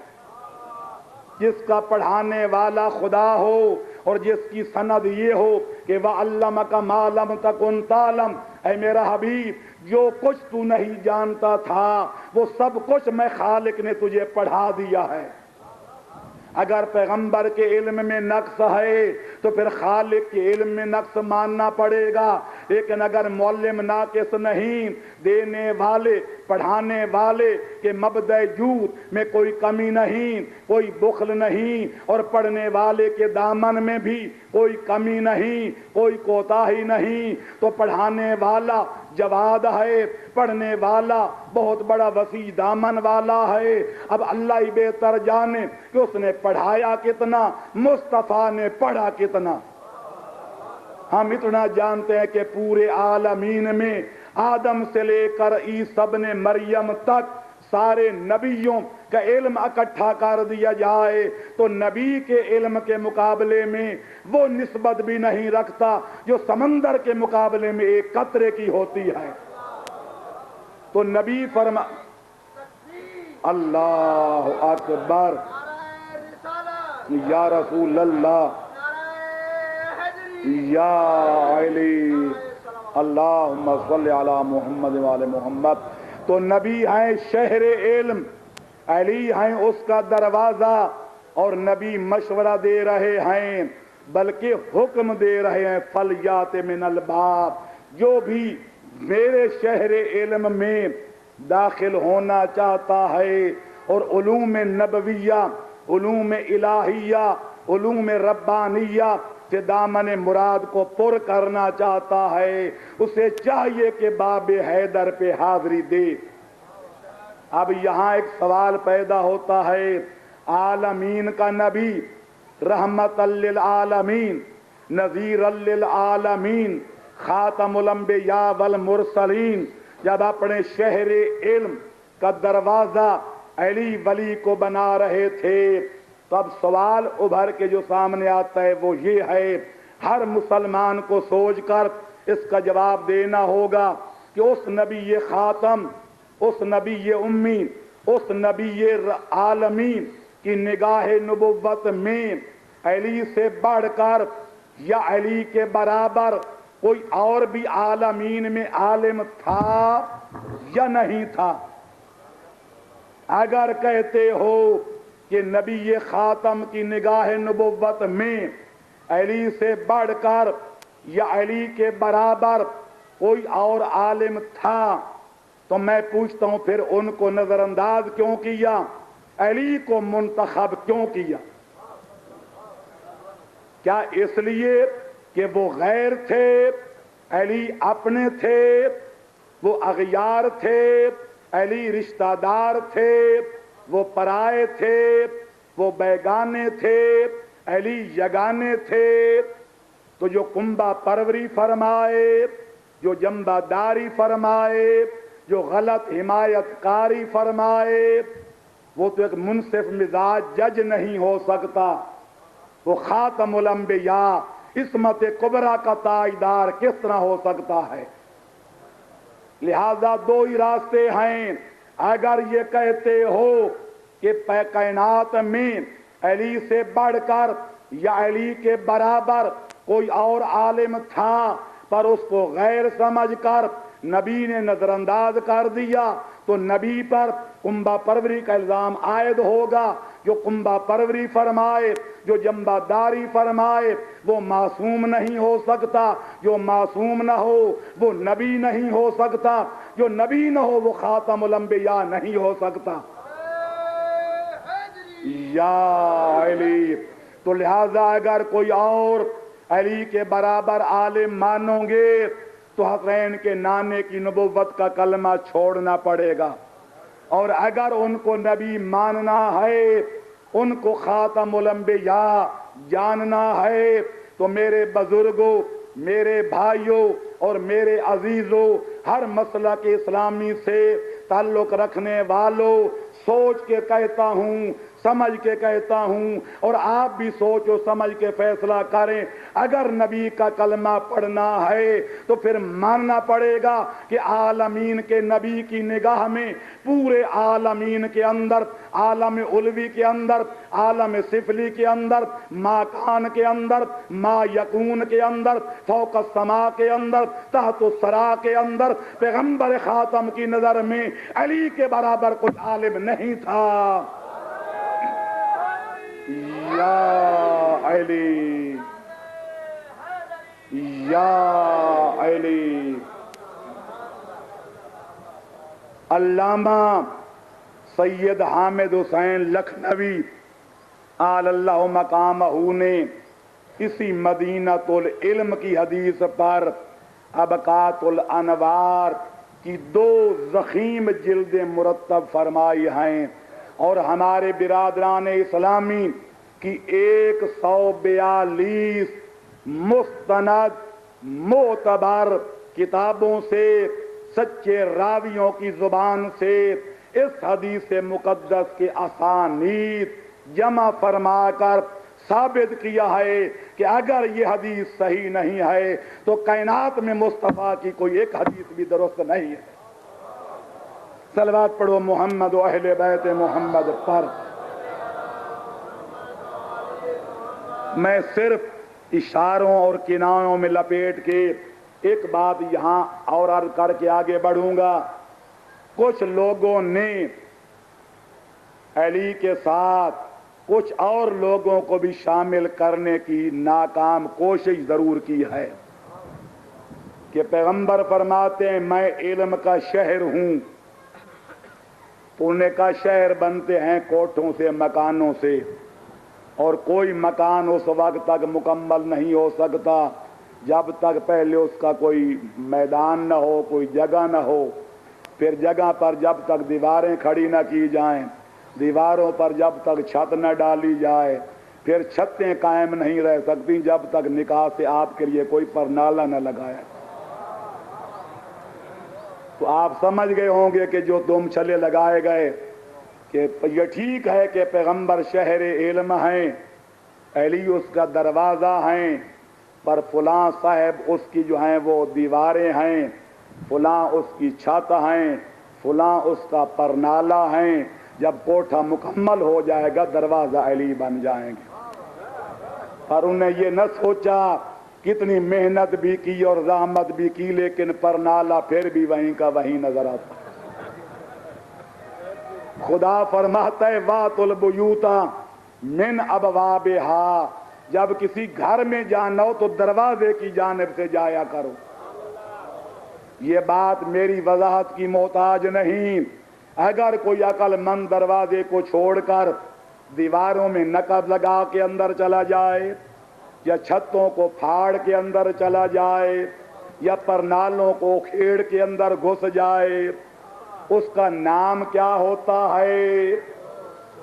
جس کا پڑھانے والا خدا ہو اور جس کی سند یہ ہو کہ وَعَلَّمَكَ مَا لَمْ تَكُنْ تَعْلَمْ، اے میرا حبیب جو کچھ تو نہیں جانتا تھا وہ سب کچھ میں خالق نے تجھے پڑھا دیا ہے۔ اگر پیغمبر کے علم میں نقص ہے تو پھر خالق کے علم میں نقص ماننا پڑے گا، لیکن اگر معلم ناقص نہیں، دینے والے پڑھانے والے کے مبدأ جود میں کوئی کمی نہیں، کوئی بخل نہیں، اور پڑھنے والے کے دامن میں بھی کوئی کمی نہیں، کوئی کوتاہی نہیں، تو پڑھانے والا جواد ہے، پڑھنے والا بہت بڑا وسیع دامن والا ہے۔ اب اللہ ہی بہتر جانے کہ اس نے پڑھایا کتنا، مصطفیٰ نے پڑھا کتنا۔ ہم اتنا جانتے ہیں کہ پورے عالمین میں آدم سے لے کر عیسی ابن مریم تک سارے نبیوں کا علم اکٹھا کر دیا جائے تو نبی کے علم کے مقابلے میں وہ نسبت بھی نہیں رکھتا جو سمندر کے مقابلے میں ایک قطرے کی ہوتی ہے۔ تو نبی فرما اللہ اکبر یا رسول اللہ یا علی اللہم صلی علی محمد وعلی محمد۔ تو نبی ہیں شہر علم، علی ہیں اس کا دروازہ، اور نبی مشورہ دے رہے ہیں بلکہ حکم دے رہے ہیں فلیات من الباب، جو بھی میرے شہر علم میں داخل ہونا چاہتا ہے اور علوم نبویہ، علوم الہیہ، علوم ربانیہ سے دامن مراد کو پر کرنا چاہتا ہے، اسے چاہیے کہ باب حیدر پہ حاضری دے۔ اب یہاں ایک سوال پیدا ہوتا ہے، عالمین کا نبی، رحمت للعالمین، نذیر للعالمین، خاتم الانبیاء والمرسلین، جب اپنے شہر علم کا دروازہ علی ولی کو بنا رہے تھے تو اب سوال ابھر کے جو سامنے آتا ہے وہ یہ ہے، ہر مسلمان کو سوچ کر اس کا جواب دینا ہوگا کہ اس نبی خاتم، اس نبی امی، اس نبی عالمین کی نگاہ نبوت میں علی سے بڑھ کر یا علی کے برابر کوئی اور بھی عالمین میں عالم تھا یا نہیں تھا؟ اگر کہتے ہو کہ نبی خاتم کی نگاہ نبوت میں علی سے بڑھ کر یا علی کے برابر کوئی اور عالم تھا تو میں پوچھتا ہوں پھر ان کو نظر انداز کیوں کیا، علی کو منتخب کیوں کیا؟ کیا اس لیے کہ وہ غیر تھے، علی اپنے تھے، وہ اغیار تھے، علی رشتہ دار تھے، وہ پرائے تھے، وہ بیگانے تھے، علی یگانے تھے؟ تو جو کنبہ پروری فرمائے، جو جنبہ داری فرمائے، جو غلط حمایت کاری فرمائے، وہ تو ایک منصف مزاج جج نہیں ہو سکتا، وہ خاتم الانبیاء عصمت کبریٰ کا تاجدار کس طرح ہو سکتا ہے؟ لہذا دو ہی راستے ہیں، اگر یہ کہتے ہو کہ کائنات میں علی سے بڑھ کر یا علی کے برابر کوئی اور عالم تھا پر اس کو غیر سمجھ کر نبی نے نظر انداز کر دیا تو نبی پر کنبہ پروری کا الزام عائد ہوگا۔ جو کنبہ پروری فرمائے، جو جنبہ داری فرمائے وہ معصوم نہیں ہو سکتا، جو معصوم نہ ہو وہ نبی نہیں ہو سکتا، جو نبی نہ ہو وہ خاتم الانبیاء نہیں ہو سکتا۔ یا علی. تو لہذا اگر کوئی اور علی کے برابر عالم مانو گے تو حسین کے نانے کی نبوت کا کلمہ چھوڑنا پڑے گا، اور اگر ان کو نبی ماننا ہے، ان کو خاتم الانبیاء جاننا ہے، تو میرے بزرگوں، میرے بھائیوں اور میرے عزیزوں، ہر مسلک اسلامی سے تعلق رکھنے والوں، سوچ کے کہتا ہوں، سمجھ کے کہتا ہوں، اور آپ بھی سوچ و سمجھ کے فیصلہ کریں. اگر نبی کا کلمہ پڑھنا ہے تو پھر ماننا پڑے گا کہ عالمین کے نبی کی نگاہ میں پورے عالمین کے اندر، عالم علوی کے اندر، عالم سفلی کے اندر، ما کان کے اندر، ما یکون کے اندر، فوق السماء کے اندر، تحت الثری کے اندر، پیغمبر خاتم کی نظر میں علی کے برابر کوئی عالم نہیں تھا. یا علی، یا علی. علامہ سید حامد حسین لکھنوی اعلی اللہ مقامہ نے اسی مدینۃ العلم کی حدیث پر ابقات الانوار کی 2 ضخیم جلدیں مرتب فرمائی ہیں، اور ہمارے برادران اسلامی کی 142 مستند معتبر کتابوں سے، سچے راویوں کی زبان سے اس حدیث مقدس کے اسانید جمع فرما کر ثابت کیا ہے کہ اگر یہ حدیث صحیح نہیں ہے تو کائنات میں مصطفیٰ کی کوئی ایک حدیث بھی درست نہیں ہے. صلوات پڑھو محمد و اہل بیت محمد پر. میں صرف اشاروں اور کنایوں میں لپیٹ کے ایک بات یہاں اور عرض کر کے آگے بڑھوں گا. کچھ لوگوں نے علی کے ساتھ کچھ اور لوگوں کو بھی شامل کرنے کی ناکام کوشش ضرور کی ہے کہ پیغمبر فرماتے ہیں میں علم کا شہر ہوں. پونے کا شہر بنتے ہیں کوٹھوں سے، مکانوں سے، اور کوئی مکان اس وقت تک مکمل نہیں ہو سکتا جب تک پہلے اس کا کوئی میدان نہ ہو، کوئی جگہ نہ ہو. پھر جگہ پر جب تک دیواریں کھڑی نہ کی جائیں، دیواروں پر جب تک چھت نہ ڈالی جائے، پھر چھتیں قائم نہیں رہ سکتی جب تک نکاح سے آپ کے لیے کوئی پرنالہ نہ لگایا. تو آپ سمجھ گئے ہوں گے کہ جو تم چھلے لگائے گئے کہ یہ ٹھیک ہے کہ پیغمبر شہر علم ہیں، علی اس کا دروازہ ہیں، پر فلاں صاحب اس کی جو ہیں وہ دیواریں ہیں، فلاں اس کی چھت ہیں، فلاں اس کا پرنالہ ہیں. جب کوٹھا مکمل ہو جائے گا دروازہ علی بن جائیں گے. پر انہیں یہ نہ سوچا، کتنی محنت بھی کی اور زحمت بھی کی، لیکن پرنالہ پھر بھی وہیں کا وہیں نظر آتا. خدا فرماتا ہے وَاتُوا الْبُيُوتَ مِنْ أَبْوَابِهَا، جب کسی گھر میں جانا ہو تو دروازے کی جانب سے جایا کرو. یہ بات میری وضاحت کی محتاج نہیں. اگر کوئی عقل مند دروازے کو چھوڑ کر دیواروں میں نقب لگا کے اندر چلا جائے، یا چھتوں کو پھاڑ کے اندر چلا جائے، یا پرنالوں کو کھیڑ کے اندر گھس جائے، اس کا نام کیا ہوتا ہے،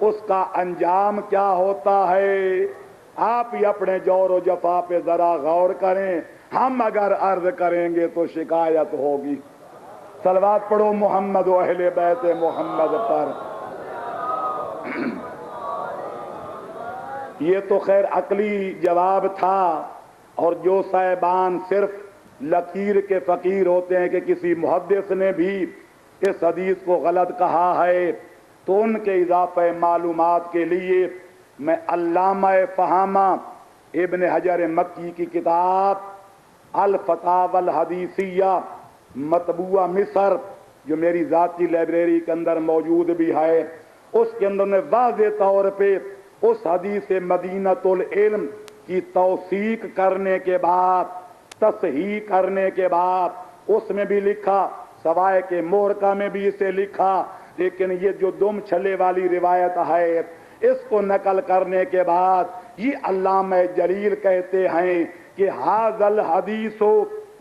اس کا انجام کیا ہوتا ہے. آپ ہی اپنے جور و جفا پہ ذرا غور کریں. ہم اگر عرض کریں گے تو شکایت ہوگی. صلوات پڑھو محمد و اہل بیت محمد پر. یہ تو خیر عقلی جواب تھا، اور جو صاحبان صرف لکیر کے فقیر ہوتے ہیں کہ کسی محدث نے بھی اس حدیث کو غلط کہا ہے، تو ان کے اضافہ معلومات کے لیے میں علامہ فہامہ ابن حجر مکی کی کتاب الفتاوی الحدیثیہ مطبوعہ مصر، جو میری ذاتی لائبریری کے اندر موجود بھی ہے، اس کے اندر نے واضح طور پہ اس حدیث مدینۃ العلم کی توثیق کرنے کے بعد، تصحیح کرنے کے بعد، اس میں بھی لکھا، سوائے کے مورکہ میں بھی اسے لکھا، لیکن یہ جو دم چھلے والی روایت ہے اس کو نقل کرنے کے بعد یہ علامہ جلیل کہتے ہیں کہ حاذل حدیث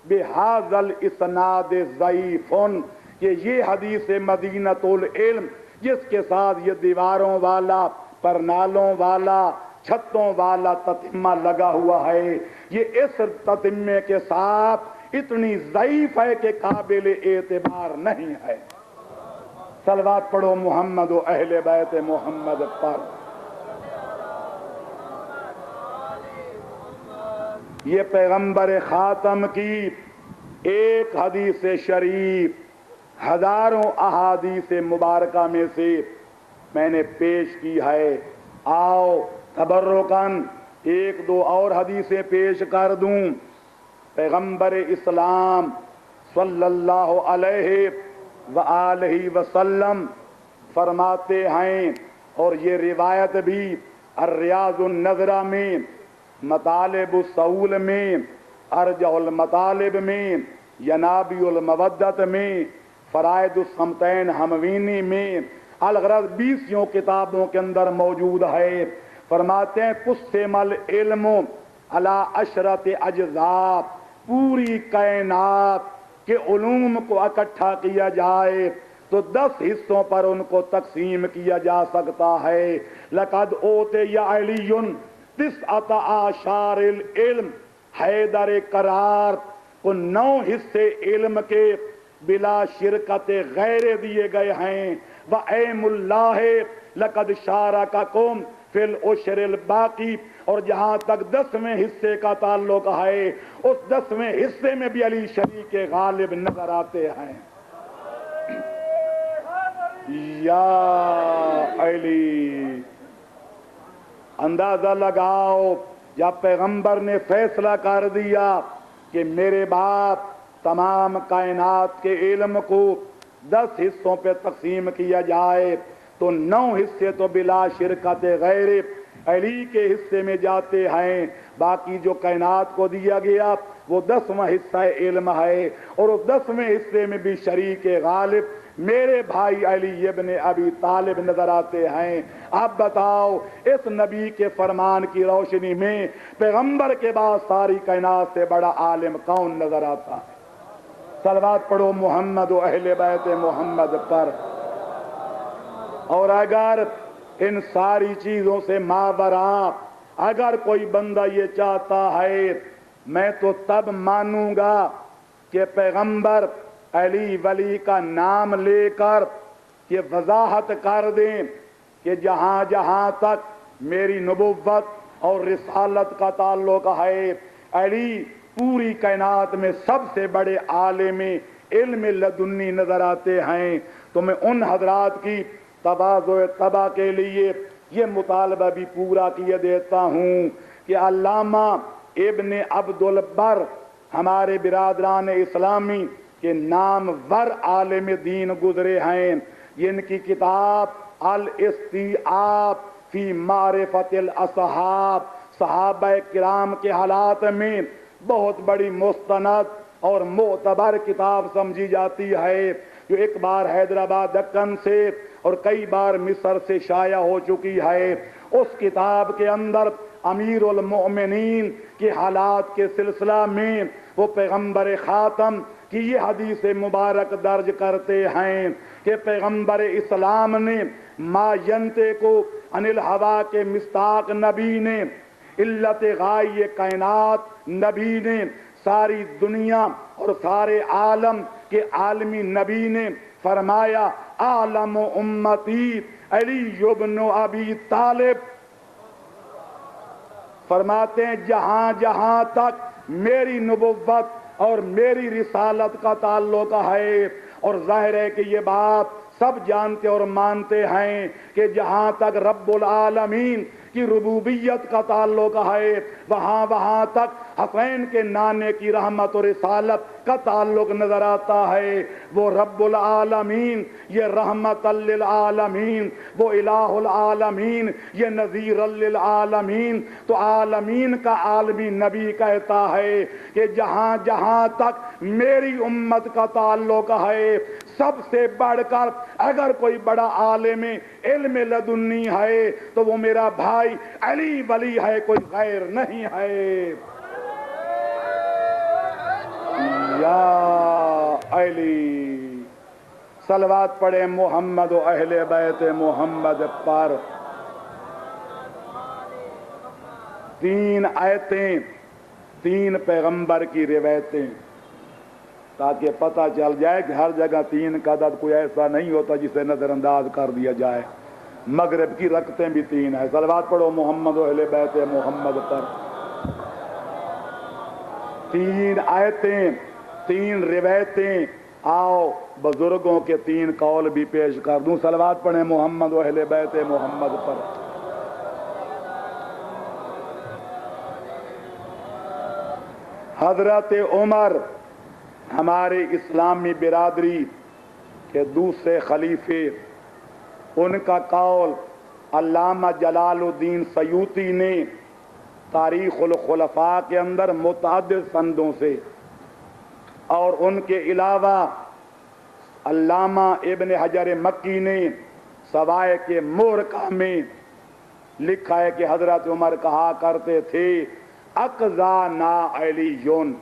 بحاذل اسناد ضعیف، کہ یہ حدیث مدینۃ العلم جس کے ساتھ یہ دیواروں والا، پرنالوں والا، چھتوں والا تتمہ لگا ہوا ہے، یہ اس تتمے کے ساتھ اتنی ضعیف ہے کہ قابل اعتبار نہیں ہے۔ صلوات پڑھو محمد و اہل بیت محمد پر۔ یہ پیغمبر خاتم کی ایک حدیث شریف ہزاروں احادیث مبارکہ میں سے میں نے پیش کی ہے۔ آؤ تبرکاً ایک دو اور حدیثیں پیش کر دوں۔ پیغمبر اسلام صلی اللہ علیہ وآلہ وسلم فرماتے ہیں، اور یہ روایت بھی الریاض النظرہ میں، مطالب السعول میں، ارجع المطالب میں، ینابی المودت میں، فرائد الصمتین ہموینی میں، الغرض 20 کتابوں کے اندر موجود ہے۔ فرماتے ہیں قسم العلم علی عشرۃ اجزاء، پوری کائنات کے علوم کو اکٹھا کیا جائے تو 10 حصوں پر ان کو تقسیم کیا جا سکتا ہے۔ لقد اوتی علی 19 العلم، حیدر کرار کو 9 حصے علم کے بلا شرکت غیر دیے گئے ہیں۔ وَأَيْمُ اللَّهِ لَقَدْ شَارَكَكُمْ فِي الْعُشْرِ الْبَاقِي، اور جہاں تک 10ویں حصے کا تعلق ہے، اس 10ویں حصے میں بھی علی شریک غالب نظر آتے ہیں۔ یا علی، اندازہ لگاؤ جب پیغمبر نے فیصلہ کر دیا کہ میرے باپ تمام کائنات کے علم کو 10 حصوں پہ تقسیم کیا جائے تو 9 حصے تو بلا شرکت غیر علی کے حصے میں جاتے ہیں، باقی جو کائنات کو دیا گیا وہ 10واں حصہ علم ہے، اور اس 10ویں حصے میں بھی شریک غالب میرے بھائی علی ابن ابی طالب نظر آتے ہیں۔ اب بتاؤ اس نبی کے فرمان کی روشنی میں پیغمبر کے بعد ساری کائنات سے بڑا عالم کون نظر آتا ہے؟ صلوات پڑھو محمد و اہل بیت محمد پر۔ اور اگر ان ساری چیزوں سے ماورا اگر کوئی بندہ یہ چاہتا ہے، میں تو تب مانوں گا کہ پیغمبر علی ولی کا نام لے کر یہ وضاحت کر دیں کہ جہاں جہاں تک میری نبوت اور رسالت کا تعلق ہے، علی پوری کائنات میں سب سے بڑے عالم علم لدنی نظر آتے ہیں۔ تو میں ان حضرات کی تواضع طبع کے لیے یہ مطالبہ بھی پورا کیے دیتا ہوں کہ علامہ ابن عبد البر ہمارے برادران اسلامی کے نام ور عالم دین گزرے ہیں۔ ان کی کتاب الاستیعاب فی معرفت الاصحاب، صحابہ کرام کے حالات میں بہت بڑی مستند اور معتبر کتاب سمجھی جاتی ہے، جو ایک بار حیدرآباد دکن سے اور کئی بار مصر سے شائع ہو چکی ہے۔ اس کتاب کے اندر امیر المؤمنین کے حالات کے سلسلہ میں وہ پیغمبر خاتم کی یہ حدیث مبارک درج کرتے ہیں کہ پیغمبر اسلام نے ما ینتے کو عن الہوا کے مصداق نبی نے، علت غائی کائنات نبی نے، ساری دنیا اور سارے عالم کے عالمی نبی نے فرمایا عالم امتی علی ابن ابی طالب۔ فرماتے ہیں جہاں جہاں تک میری نبوت اور میری رسالت کا تعلق ہے، اور ظاہر ہے کہ یہ بات سب جانتے اور مانتے ہیں کہ جہاں تک رب العالمین کی ربوبیت کا تعلق ہے، وہاں تک حسین کے نانے کی رحمت اور رسالت کا تعلق نظر آتا ہے۔ وہ رب العالمین، یہ رحمت للعالمین، وہ الہ العالمین، یہ نذیر للعالمین۔ تو عالمین کا عالمی نبی کہتا ہے کہ جہاں جہاں تک میری امت کا تعلق ہے، سب سے بڑھ کر اگر کوئی بڑا عالم علم لدنی ہے تو وہ میرا بھائی علی ولی ہے، کوئی غیر نہیں ہے۔ یا علی، صلوات پڑھے محمد و اہل بیت محمد پر۔ 3 آیتیں، 3 پیغمبر کی روایتیں، تاکہ پتہ چل جائے کہ ہر جگہ 3 کا عدد کوئی ایسا نہیں ہوتا جسے نظر انداز کر دیا جائے۔ مغرب کی رکعتیں بھی 3 ہیں۔ صلوات پڑھو محمد و اہل بیت محمد پر۔ 3 آیتیں، 3 روایتیں، آؤ بزرگوں کے 3 قول بھی پیش کر دوں۔ صلوات پڑھیں محمد و اہل بیت محمد پر۔ حضرت عمر ہمارے اسلامی برادری کے دوسرے خلیفے، ان کا قول علامہ جلال الدین سیوطی نے تاریخ الخلفاء کے اندر متعدد سندوں سے، اور ان کے علاوہ علامہ ابن حجر مکی نے سوائق محرقہ میں لکھا ہے کہ حضرت عمر کہا کرتے تھے اقضانا علیون،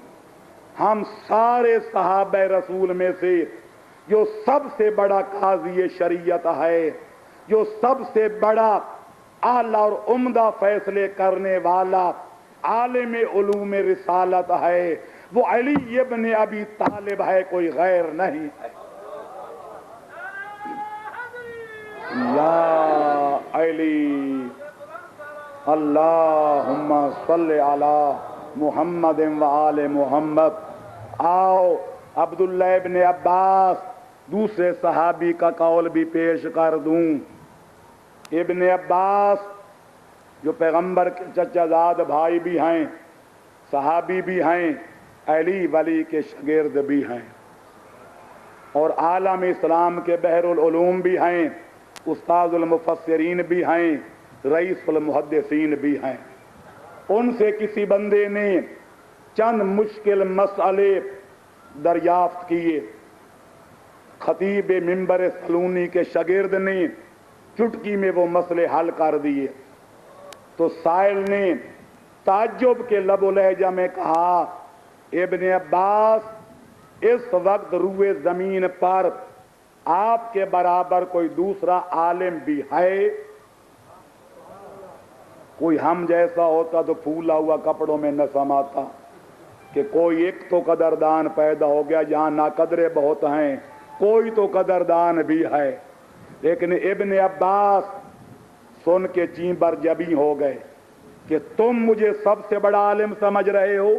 ہم سارے صحابہ رسول میں سے جو سب سے بڑا قاضی شریعت ہے، جو سب سے بڑا اعلیٰ اور عمدہ فیصلے کرنے والا عالم علوم رسالت ہے، وہ علی ابن ابی طالب ہے، کوئی غیر نہیں ہے۔ یا علی، اللہم صلی علی محمد و آل محمد۔ آؤ عبداللہ ابن عباس دوسرے صحابی کا قول بھی پیش کر دوں۔ ابن عباس جو پیغمبر کے چچا زاد بھائی بھی ہیں، صحابی بھی ہیں، علی ولی کے شاگرد بھی ہیں، اور عالم اسلام کے بحر العلوم بھی ہیں، استاد المفسرین بھی ہیں، رئیس المحدثین بھی ہیں۔ ان سے کسی بندے نے چند مشکل مسئلے دریافت کیے، خطیب منبر سلونی کے شاگرد نے چٹکی میں وہ مسئلے حل کر دیے، تو سائل نے تعجب کے لب و لہجہ میں کہا ابن عباس، اس وقت روئے زمین پر آپ کے برابر کوئی دوسرا عالم بھی ہے؟ کوئی ہم جیسا ہوتا تو پھولا ہوا کپڑوں میں نہ سماتا کہ کوئی ایک تو قدردان پیدا ہو گیا، جہاں ناقدرے بہت ہیں کوئی تو قدردان بھی ہے۔ لیکن ابن عباس سن کے چیمبر جبی ہو گئے کہ تم مجھے سب سے بڑا عالم سمجھ رہے ہو،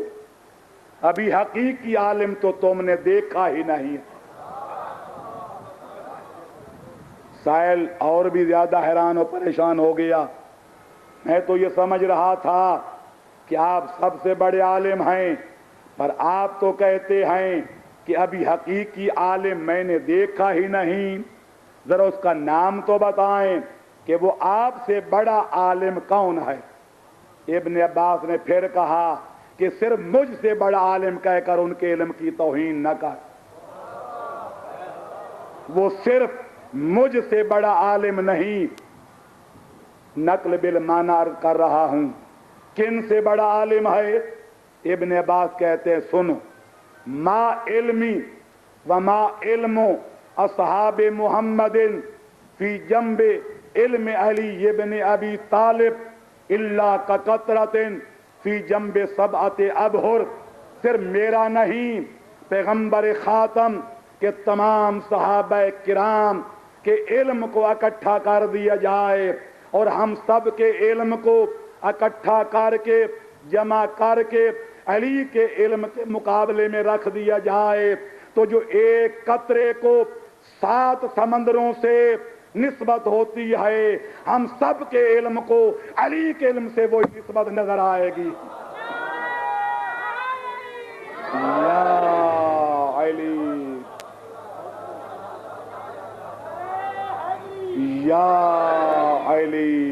ابھی حقیقی عالم تو تم نے دیکھا ہی نہیں۔ سائل اور بھی زیادہ حیران و پریشان ہو گیا، میں تو یہ سمجھ رہا تھا کہ آپ سب سے بڑے عالم ہیں، پر آپ تو کہتے ہیں کہ ابھی حقیقی عالم میں نے دیکھا ہی نہیں، ذرا اس کا نام تو بتائیں کہ وہ آپ سے بڑا عالم کون ہے؟ ابن عباس نے پھر کہا کہ صرف مجھ سے بڑا عالم کہہ کر ان کے علم کی توہین نہ کر، وہ صرف مجھ سے بڑا عالم نہیں، نقل بالمعنی عرض کر رہا ہوں، کن سے بڑا عالم ہے؟ ابن عباس کہتے ہیں سنو، ما علمی وما علم اصحاب محمد فی جنب علم علی ابن ابی طالب الا کقطرۃ فی جنب سبعۃ ابحر، صرف میرا نہیں، پیغمبر خاتم کے تمام صحابہ کرام کے علم کو اکٹھا کر دیا جائے اور ہم سب کے علم کو اکٹھا کر کے جمع کر کے علی کے علم کے مقابلے میں رکھ دیا جائے تو جو ایک قطرے کو 7 سمندروں سے نسبت ہوتی ہے، ہم سب کے علم کو علی کے علم سے وہی نسبت نظر آئے گی۔ یا علی، یا علی،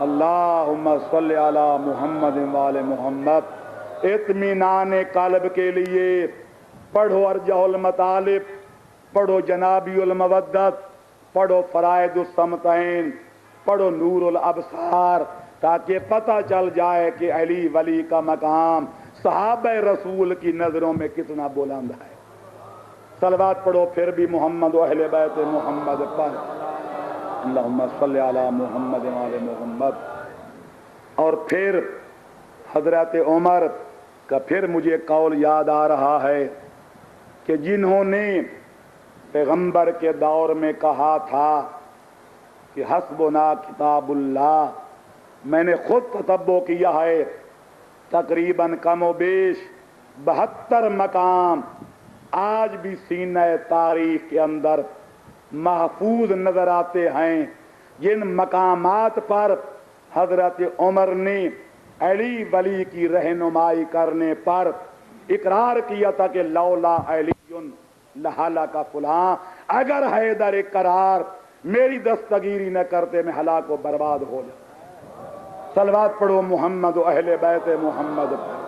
اللہم صلی علی محمد و آل محمد۔ اطمینان قلب کے لیے پڑھو ارجح المطالب، پڑھو جنابی المودت، پڑھو فرائد السمتین، پڑھو نور الابصار، تاکہ پتہ چل جائے کہ علی ولی کا مقام صحابہ رسول کی نظروں میں کتنا بلند ہے۔ صلوات پڑھو پھر بھی محمد و اہل بیت محمد پر، اللہم صلی علی محمد و آل محمد۔ اور پھر حضرت عمر کا پھر مجھے قول یاد آ رہا ہے کہ جنہوں نے پیغمبر کے دور میں کہا تھا کہ حسبنا کتاب اللہ، میں نے خود تتبع کیا ہے، تقریباً کم و بیش 72 مقام آج بھی سینہ تاریخ کے اندر محفوظ نظر آتے ہیں، جن مقامات پر حضرت عمر نے علی ولی کی رہنمائی کرنے پر اقرار کیا تھا کہ لولا علی لہلاک فلاں، اگر حیدر قرار میری دستگیری نہ کرتے میں ہلاک و برباد ہو جاتا۔ صلوات پڑھو محمد و اہل بیت محمد پر۔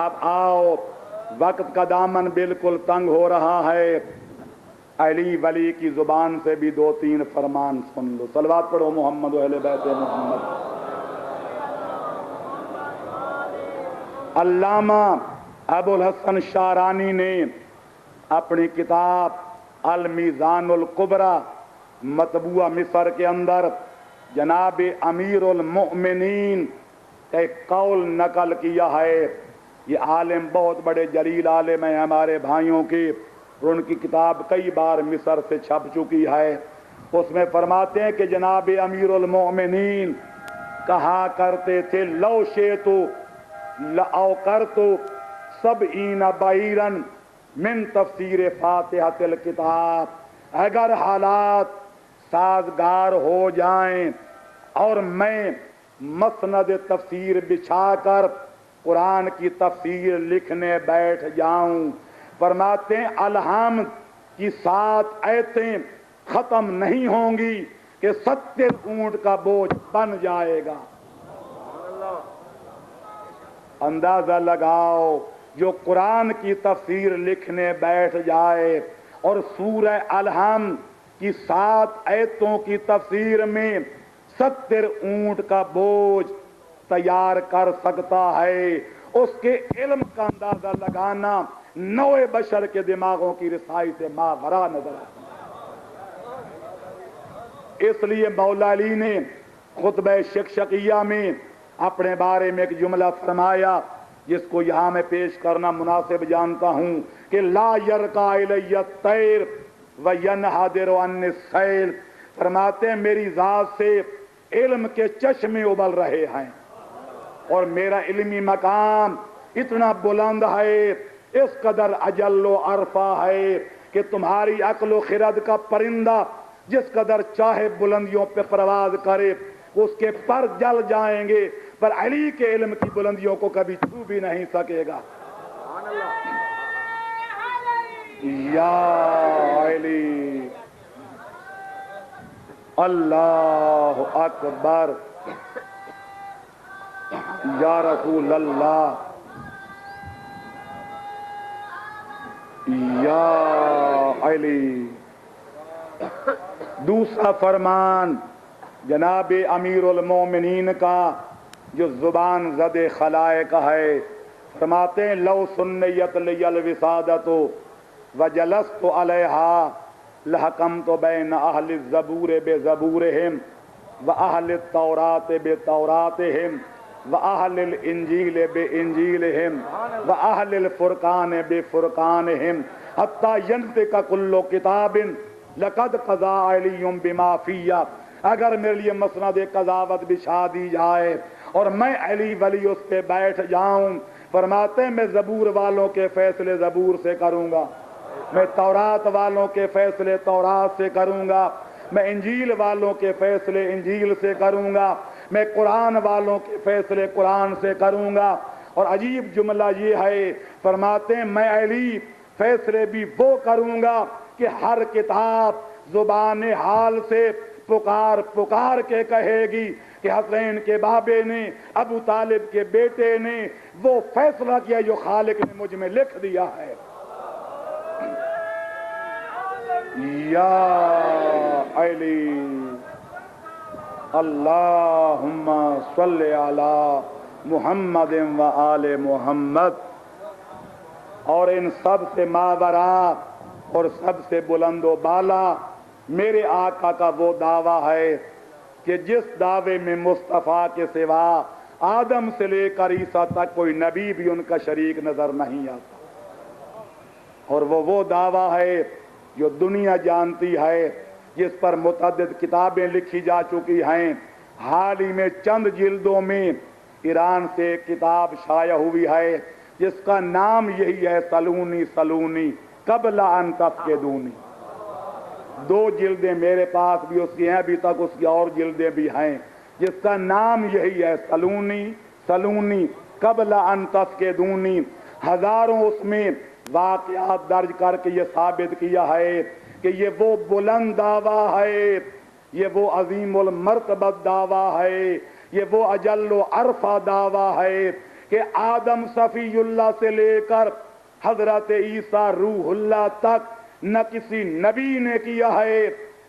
اب آؤ، وقت کا دامن بالکل تنگ ہو رہا ہے، علی ولی کی زبان سے بھی 2-3 فرمان سن لو۔ صلوات پڑھو محمد و اہل بیت محمد۔ علامہ ابو الحسن شارانی نے اپنی کتاب المیزان الکبریٰ مطبوعہ مصر کے اندر جناب امیر المؤمنین کا ایک قول نقل کیا ہے۔ یہ عالم بہت بڑے جلیل عالم ہیں ہمارے بھائیوں کی، اور ان کی کتاب کئی بار مصر سے چھپ چکی ہے۔ اس میں فرماتے ہیں کہ جناب امیر المؤمنین کہا کرتے تھے لو شئتو لأوقرتو 70 بعیراً من تفسیر فاتحۃ الکتاب، اگر حالات سازگار ہو جائیں اور میں مسند تفسیر بچھا کر قرآن کی تفسیر لکھنے بیٹھ جاؤں، فرماتے ہیں الحمد کی 7 آیتیں ختم نہیں ہوں گی کہ 70 اونٹ کا بوجھ بن جائے گا۔ اندازہ لگاؤ، جو قرآن کی تفسیر لکھنے بیٹھ جائے اور سورہ الحمد کی 7 آیتوں کی تفسیر میں 70 اونٹ کا بوجھ تیار کر سکتا ہے، اس کے علم کا اندازہ لگانا نوع بشر کے دماغوں کی رسائی سے ماورا نظر آتا ہے۔ اس لیے مولا علی نے خطبہ شکشقیہ میں اپنے بارے میں ایک جملہ فرمایا جس کو یہاں میں پیش کرنا مناسب جانتا ہوں کہ لا یرقى الی الطیر وینحدر عن السیل، فرماتے ہیں میری ذات سے علم کے چشمے ابل رہے ہیں اور میرا علمی مقام اتنا بلند ہے، اس قدر اجل و عرفہ ہے کہ تمہاری عقل و خرد کا پرندہ جس قدر چاہے بلندیوں پہ پرواز کرے اس کے پر جل جائیں گے، پر علی کے علم کی بلندیوں کو کبھی چھو بھی نہیں سکے گا۔ یا علی، اللہ اکبر، یا رسول اللہ، یا علی۔ دوسرا فرمان جناب امیر المومنین کا جو زبان زد خلائق ہے، فرماتے ہیں لو سنیت لی الوسادت وجلست علیہا لحکمت بین اہل الزبور بزبورہم واہل التورات بتوراتہم واہل الانجیل بانجیلہم واہل الفرقان بفرقانہم حتی ینطق کل کتاب لقد قضا علی بما فیہ۔ اگر میرے لیے مسند قضاوت بچھا دی جائے اور میں علی ولی اس پہ بیٹھ جاؤں، فرماتے ہیں میں زبور والوں کے فیصلے زبور سے کروں گا، میں تورات والوں کے فیصلے تورات سے کروں گا، میں انجیل والوں کے فیصلے انجیل سے کروں گا، میں قرآن والوں کے فیصلے قرآن سے کروں گا۔ اور عجیب جملہ یہ ہے، فرماتے ہیں میں علی فیصلے بھی وہ کروں گا کہ ہر کتاب زبان حال سے پکار پکار کے کہے گی کہ حسین کے بابے نے، ابو طالب کے بیٹے نے وہ فیصلہ کیا جو خالق نے مجھ میں لکھ دیا ہے۔ یا علی اللہم صلی علی محمد و آل محمد۔ اور ان سب سے ماورا اور سب سے بلند و بالا میرے آقا کا وہ دعویٰ ہے کہ جس دعوے میں مصطفیٰ کے سوا آدم سے لے کر عیسیٰ تک کوئی نبی بھی ان کا شریک نظر نہیں آتا، اور وہ دعویٰ ہے جو دنیا جانتی ہے، جس پر متعدد کتابیں لکھی جا چکی ہیں۔ حال ہی میں چند جلدوں میں ایران سے ایک کتاب شائع ہوئی ہے جس کا نام یہی ہے، سلونی سلونی قبل ان تفقدونی۔ 2 جلدیں میرے پاس بھی اس کی ہیں، ابھی تک اس کی اور جلدیں بھی ہیں، جس کا نام یہی ہے، سلونی سلونی قبل ان تفقدونی۔ ہزاروں اس میں واقعات درج کر کے یہ ثابت کیا ہے کہ یہ وہ بلند دعویٰ ہے، یہ وہ عظیم المرتبت دعویٰ ہے، یہ وہ اجل و عرفہ دعویٰ ہے کہ آدم صفی اللہ سے لے کر حضرت عیسیٰ روح اللہ تک نہ کسی نبی نے کیا ہے،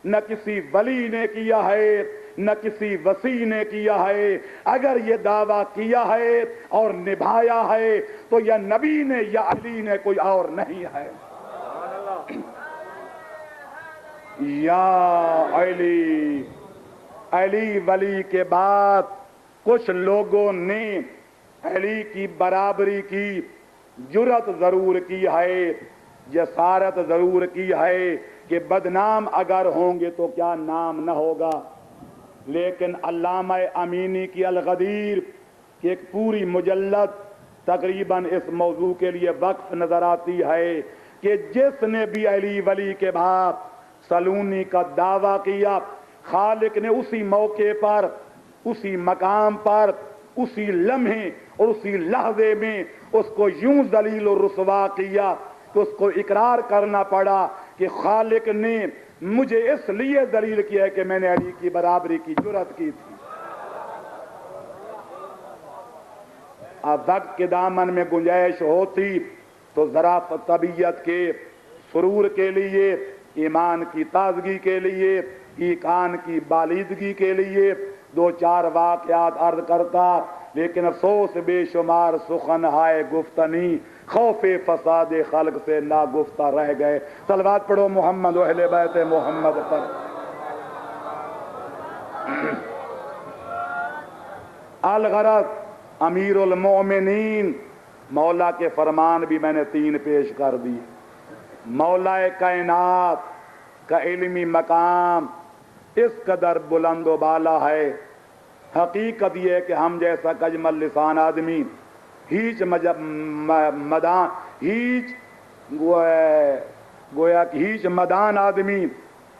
نہ کسی ولی نے کیا ہے، نہ کسی وسیع نے کیا ہے۔ اگر یہ دعویٰ کیا ہے اور نبھایا ہے تو یا نبی نے یا علی نے، کوئی اور نہیں ہے۔ یا علی، علی ولی کے بعد کچھ لوگوں نے علی کی برابری کی جرات ضرور کی ہے، جسارت ضرور کی ہے کہ بدنام اگر ہوں گے تو کیا نام نہ ہوگا، لیکن علامہ امینی کی الغدیر کی ایک پوری مجلد تقریباً اس موضوع کے لیے وقف نظر آتی ہے کہ جس نے بھی علی ولی کے بعد سلونی کا دعویٰ کیا، خالق نے اسی موقع پر، اسی مقام پر، اسی لمحے اور اسی لحظے میں اس کو یوں ذلیل و رسوا کیا کہ اس کو اقرار کرنا پڑا کہ خالق نے مجھے اس لیے ذلیل کیا ہے کہ میں نے علی کی برابری کی جرات کی تھی۔ اب وقت کے دامن میں گنجائش ہوتی تو ذرا طبیعت کے سرور کے لیے، ایمان کی تازگی کے لیے، ایقان کی بالیدگی کے لیے 2-4 واقعات عرض کرتا، لیکن افسوس بے شمار سخن ہائے گفتنی، خوف فساد خلق سے ناگفتہ رہ گئے۔ صلوات پڑھو محمد و اہل بیت محمد پر۔ الغرض امیر المومنین، مولا کے فرمان بھی میں نے 3 پیش کر دی۔ مولا کائنات کا علمی مقام اس قدر بلند و بالا ہے، حقیقت یہ ہے کہ ہم جیسا کجمل لسان آدمی، ہیچ مدان، گویا کہ ہیچ مدان آدمی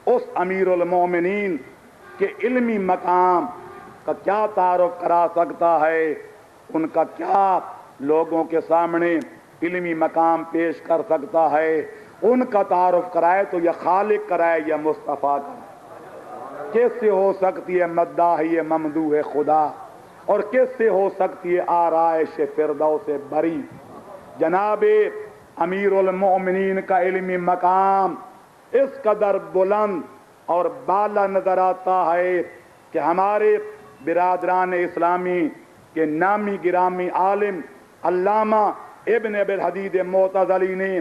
اس امیر المومنین کے علمی مقام کا کیا تعارف کرا سکتا ہے، ان کا کیا لوگوں کے سامنے علمی مقام پیش کر سکتا ہے۔ ان کا تعارف کرائے تو یا خالق کرائے یا مصطفیٰ کرائے۔ کس سے ہو سکتی ہے مداحی ممدوح خدا، اور کس سے ہو سکتی ہے آرائش فردوس بری؟ جناب امیر المؤمنین کا علمی مقام اس قدر بلند اور بالا نظر آتا ہے کہ ہمارے برادران اسلامی کے نامی گرامی عالم علامہ ابن ابی الحدید معتزلی نے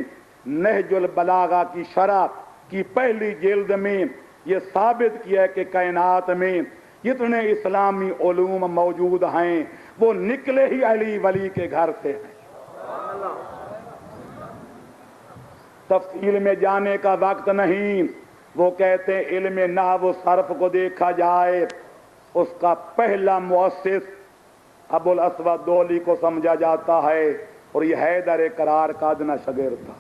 نہج البلاغہ کی شرح کی پہلی جلد میں یہ ثابت کیا ہے کہ کائنات میں جتنے اسلامی علوم موجود ہیں وہ نکلے ہی علی ولی کے گھر سے ہیں۔ تفصیل میں جانے کا وقت نہیں، وہ کہتے ہیں علم نحو و صرف کو دیکھا جائے، اس کا پہلا مؤسس ابو الاسود دولی کو سمجھا جاتا ہے، اور یہ حیدر کرار کا ادنا شاگرد تھا،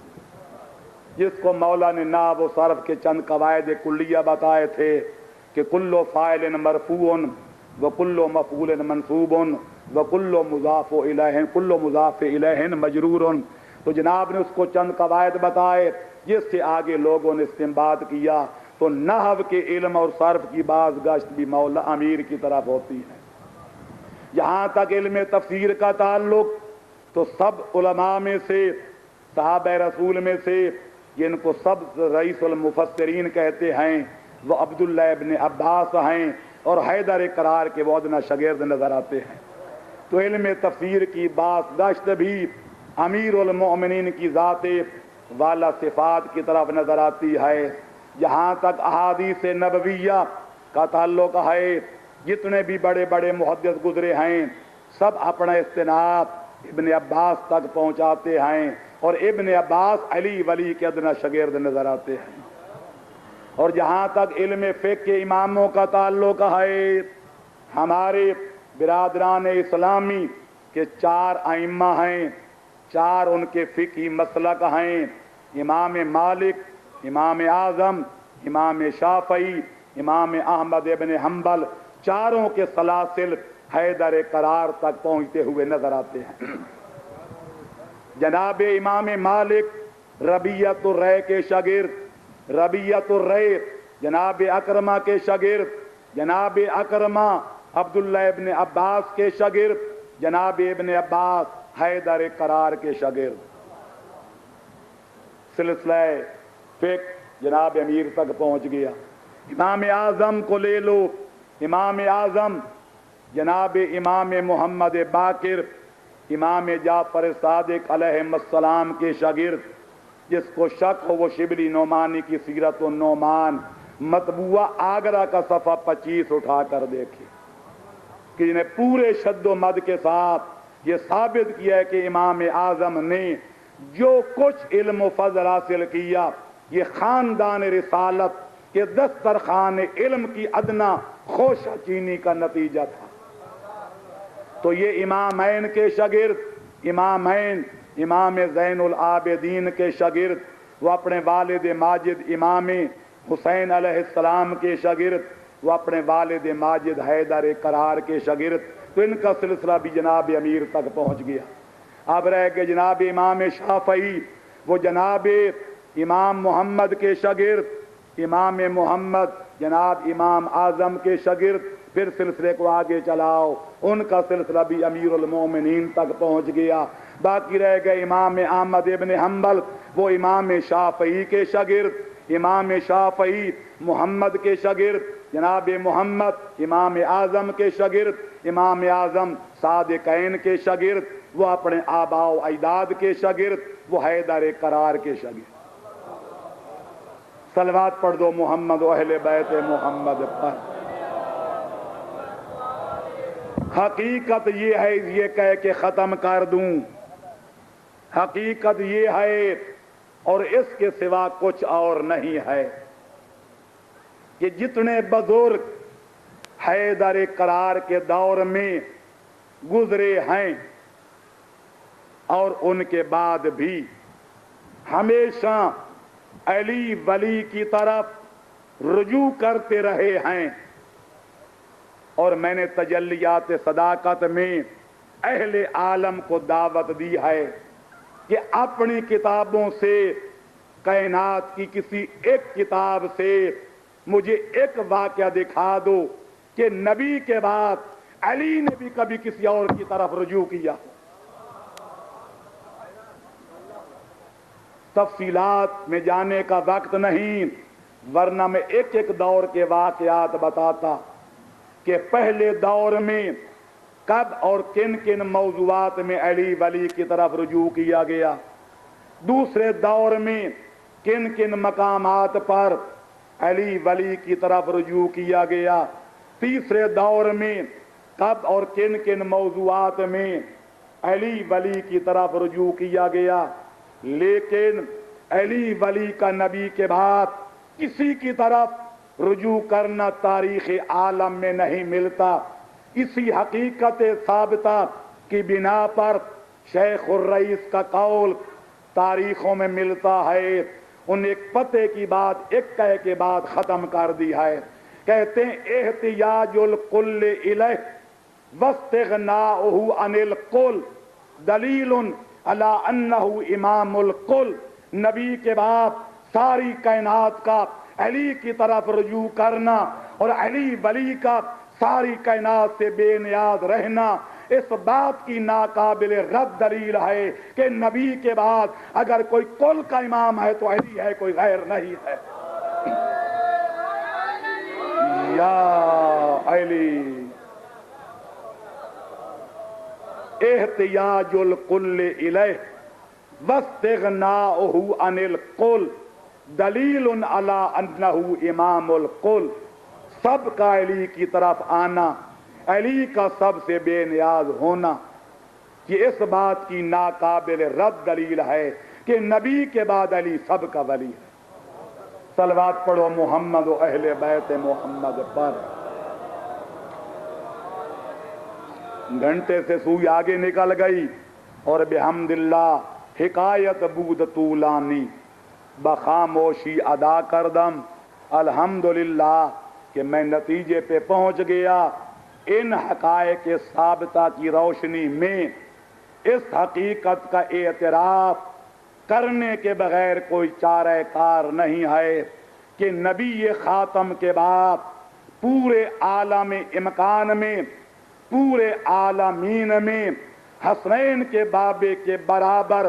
جس کو مولا نے نحو و صرف کے چند قواعد کلیہ بتائے تھے کہ کل فاعل مرفوع و کل مفعول منصوب و کل مضاف الیہ مجرور، تو جناب نے اس کو چند قواعد بتائے جس سے آگے لوگوں نے استنباط کیا، تو نحو کے علم اور صرف کی باز گشت بھی مولا امیر کی طرف ہوتی ہے۔ جہاں تک علم تفسیر کا تعلق تو سب علماء میں سے، صحابہ رسول میں سے جن کو سب رئیس المفسرین کہتے ہیں وہ عبداللہ ابن عباس ہیں، اور حیدر قرار کے وہ ادنا شاگرد نظر آتے ہیں۔ تو علم تفسیر کی بات گشت بھی امیر المؤمنین کی ذات والا صفات کی طرف نظر آتی ہے۔ جہاں تک احادیث نبویہ کا تعلق ہے، جتنے بھی بڑے بڑے محدث گزرے ہیں سب اپنا استناد ابن عباس تک پہنچاتے ہیں، اور ابن عباس علی ولی کے ادنا شاگرد نظر آتے ہیں۔ اور جہاں تک علم فقہ کے اماموں کا تعلق ہے، ہمارے برادران اسلامی کے 4 ائمہ ہیں، 4 ان کے فقہی مسلک ہیں، امام مالک، امام اعظم، امام شافعی، امام احمد ابن حنبل، چاروں کے سلاسل حیدر قرار تک پہنچتے ہوئے نظر آتے ہیں۔ جناب امام مالک ربیعۃ الرأی کے شاگرد، ربیعۃ الرأی جناب اکرمہ کے شاگرد، جناب اکرمہ عبداللہ ابن عباس کے شاگرد، جناب ابن عباس حیدر قرار کے شاگرد۔ سلسلہ فقہ جناب امیر تک پہنچ گیا۔ امام اعظم کو لے لو، امام اعظم جناب امام محمد باقر، امام جعفر صادق علیہ السلام کے شاگرد، جس کو شک ہو وہ شبلی نعمانی کی سیرت النعمان مطبوعہ آگرہ کا صفحہ 25 اٹھا کر دیکھے، کہ جنہیں پورے شد و مد کے ساتھ یہ ثابت کیا ہے کہ امام اعظم نے جو کچھ علم و فضل حاصل کیا یہ خاندان رسالت کے دسترخوان علم کی ادنا خوشہ چینی کا نتیجہ تھا۔ تو یہ امامین کے شاگرد، امامین امام زین العابدین کے شاگرد، وہ اپنے والد ماجد امام حسین علیہ السلام کے شاگرد، وہ اپنے والد ماجد حیدر قرار کے شاگرد، تو ان کا سلسلہ بھی جناب امیر تک پہنچ گیا۔ اب رہ کے جناب امام شافعی، وہ جناب امام محمد کے شاگرد، امام محمد جناب امام اعظم کے شاگرد، پھر سلسلے کو آگے چلاؤ، ان کا سلسلہ بھی امیر المومنین تک پہنچ گیا۔ باقی رہ گئے امام احمد ابن حنبل، وہ امام شافعی کے شاگرد، امام شافعی محمد کے شاگرد، جناب محمد امام اعظم کے شاگرد، امام اعظم صادقین کے شاگرد، وہ اپنے آباء و اجداد کے شاگرد، وہ حیدر قرار کے شاگرد۔ صلوات پڑھ دو محمد و اہل بیت محمد پر۔ حقیقت یہ ہے، یہ کہہ کے ختم کر دوں، حقیقت یہ ہے اور اس کے سوا کچھ اور نہیں ہے کہ جتنے بزرگ حیدر قرار کے دور میں گزرے ہیں اور ان کے بعد بھی ہمیشہ علی ولی کی طرف رجوع کرتے رہے ہیں، اور میں نے تجلیات صداقت میں اہل عالم کو دعوت دی ہے کہ اپنی کتابوں سے، کائنات کی کسی ایک کتاب سے مجھے ایک واقعہ دکھا دو کہ نبی کے بعد علی نے بھی کبھی کسی اور کی طرف رجوع کیا۔ تفصیلات میں جانے کا وقت نہیں، ورنہ میں ایک ایک دور کے واقعات بتاتا کہ پہلے دور میں کب اور کن کن موضوعات میں علی ولی کی طرف رجوع کیا گیا، دوسرے دور میں کن کن مقامات پر علی ولی کی طرف رجوع کیا گیا، تیسرے دور میں کب اور کن کن موضوعات میں علی ولی کی طرف رجوع کیا گیا۔ لیکن علی ولی کا نبی کے بعد کسی کی طرف رجوع کرنا تاریخ عالم میں نہیں ملتا۔ اسی حقیقت ثابتہ کی بنا پر شیخ الرئیس کا قول تاریخوں میں ملتا ہے، ان ایک پتے کی بات ایک کہہ کے بعد ختم کر دی ہے۔ کہتے ہیں احتیاج الکل الیہ واستغناؤہ عن الکل دلیل علی انہ امام الکل۔ نبی کے بعد ساری کائنات کا علی کی طرف رجوع کرنا اور علی ولی کا ساری کائنات سے بے نیاز رہنا اس بات کی ناقابل رد دلیل ہے کہ نبی کے بعد اگر کوئی کل کا امام ہے تو علی ہے، کوئی غیر نہیں ہے۔ یا علی احتیاج الکل الیہ واستغناؤہ عن الکل دلیل علی انہ امام الکل۔ سب کا علی کی طرف آنا، علی کا سب سے بے نیاز ہونا، یہ اس بات کی ناقابل رد دلیل ہے کہ نبی کے بعد علی سب کا ولی ہے۔ صلوات پڑھو محمد و اہل بیت محمد پر۔ گھنٹے سے سوئی آگے نکل گئی اور بحمد اللہ حکایت بود طولانی، بخاموشی ادا کردم الحمدللہ کہ میں نتیجے پہ پہنچ گیا۔ ان حقائق ثابتہ کی روشنی میں اس حقیقت کا اعتراف کرنے کے بغیر کوئی چارہ کار نہیں ہے کہ نبی خاتم کے بعد پورے عالم امکان میں، پورے عالمین میں حسنین کے بابے کے برابر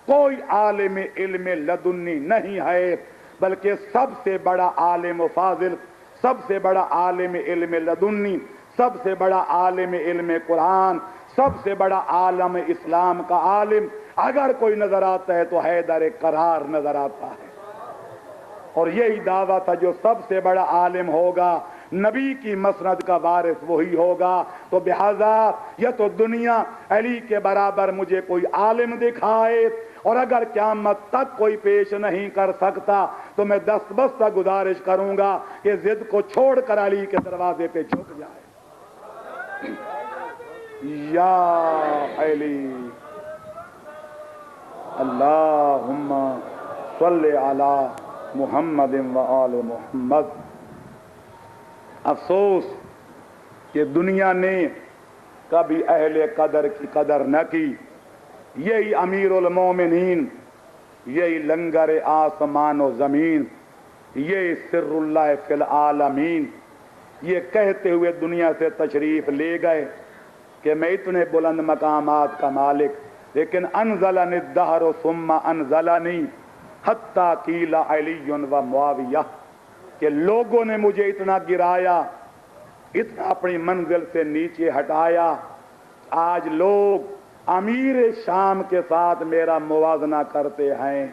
کوئی عالم علم لدنی نہیں ہے، بلکہ سب سے بڑا عالم و فاضل، سب سے بڑا عالم علم لدنی، سب سے بڑا عالم علم قرآن، سب سے بڑا عالم اسلام کا عالم اگر کوئی نظر آتا ہے تو حیدر کرار نظر آتا ہے۔ اور یہی دعویٰ تھا جو سب سے بڑا عالم ہوگا نبی کی مسند کا وارث وہی ہوگا۔ تو لہذا یہ تو دنیا علی کے برابر مجھے کوئی عالم دکھائے، اور اگر قیامت تک کوئی پیش نہیں کر سکتا تو میں دست بستہ گزارش کروں گا کہ ضد کو چھوڑ کر علی کے دروازے پہ جھک جائے۔ یا علی اللہم صلی علی محمد و آل محمد۔ افسوس کہ دنیا نے کبھی اہل قدر کی قدر نہ کی۔ یہی امیر المومنین، یہی لنگر آسمان و زمین، یہی سر اللہ فی العالمین یہ کہتے ہوئے دنیا سے تشریف لے گئے کہ میں اتنے بلند مقامات کا مالک، لیکن انزلنی الدہر ثم انزلنی حتی قیل علی و معاویہ، کہ لوگوں نے مجھے اتنا گرایا، اتنا اپنی منزل سے نیچے ہٹایا، آج لوگ امیر شام کے ساتھ میرا موازنہ کرتے ہیں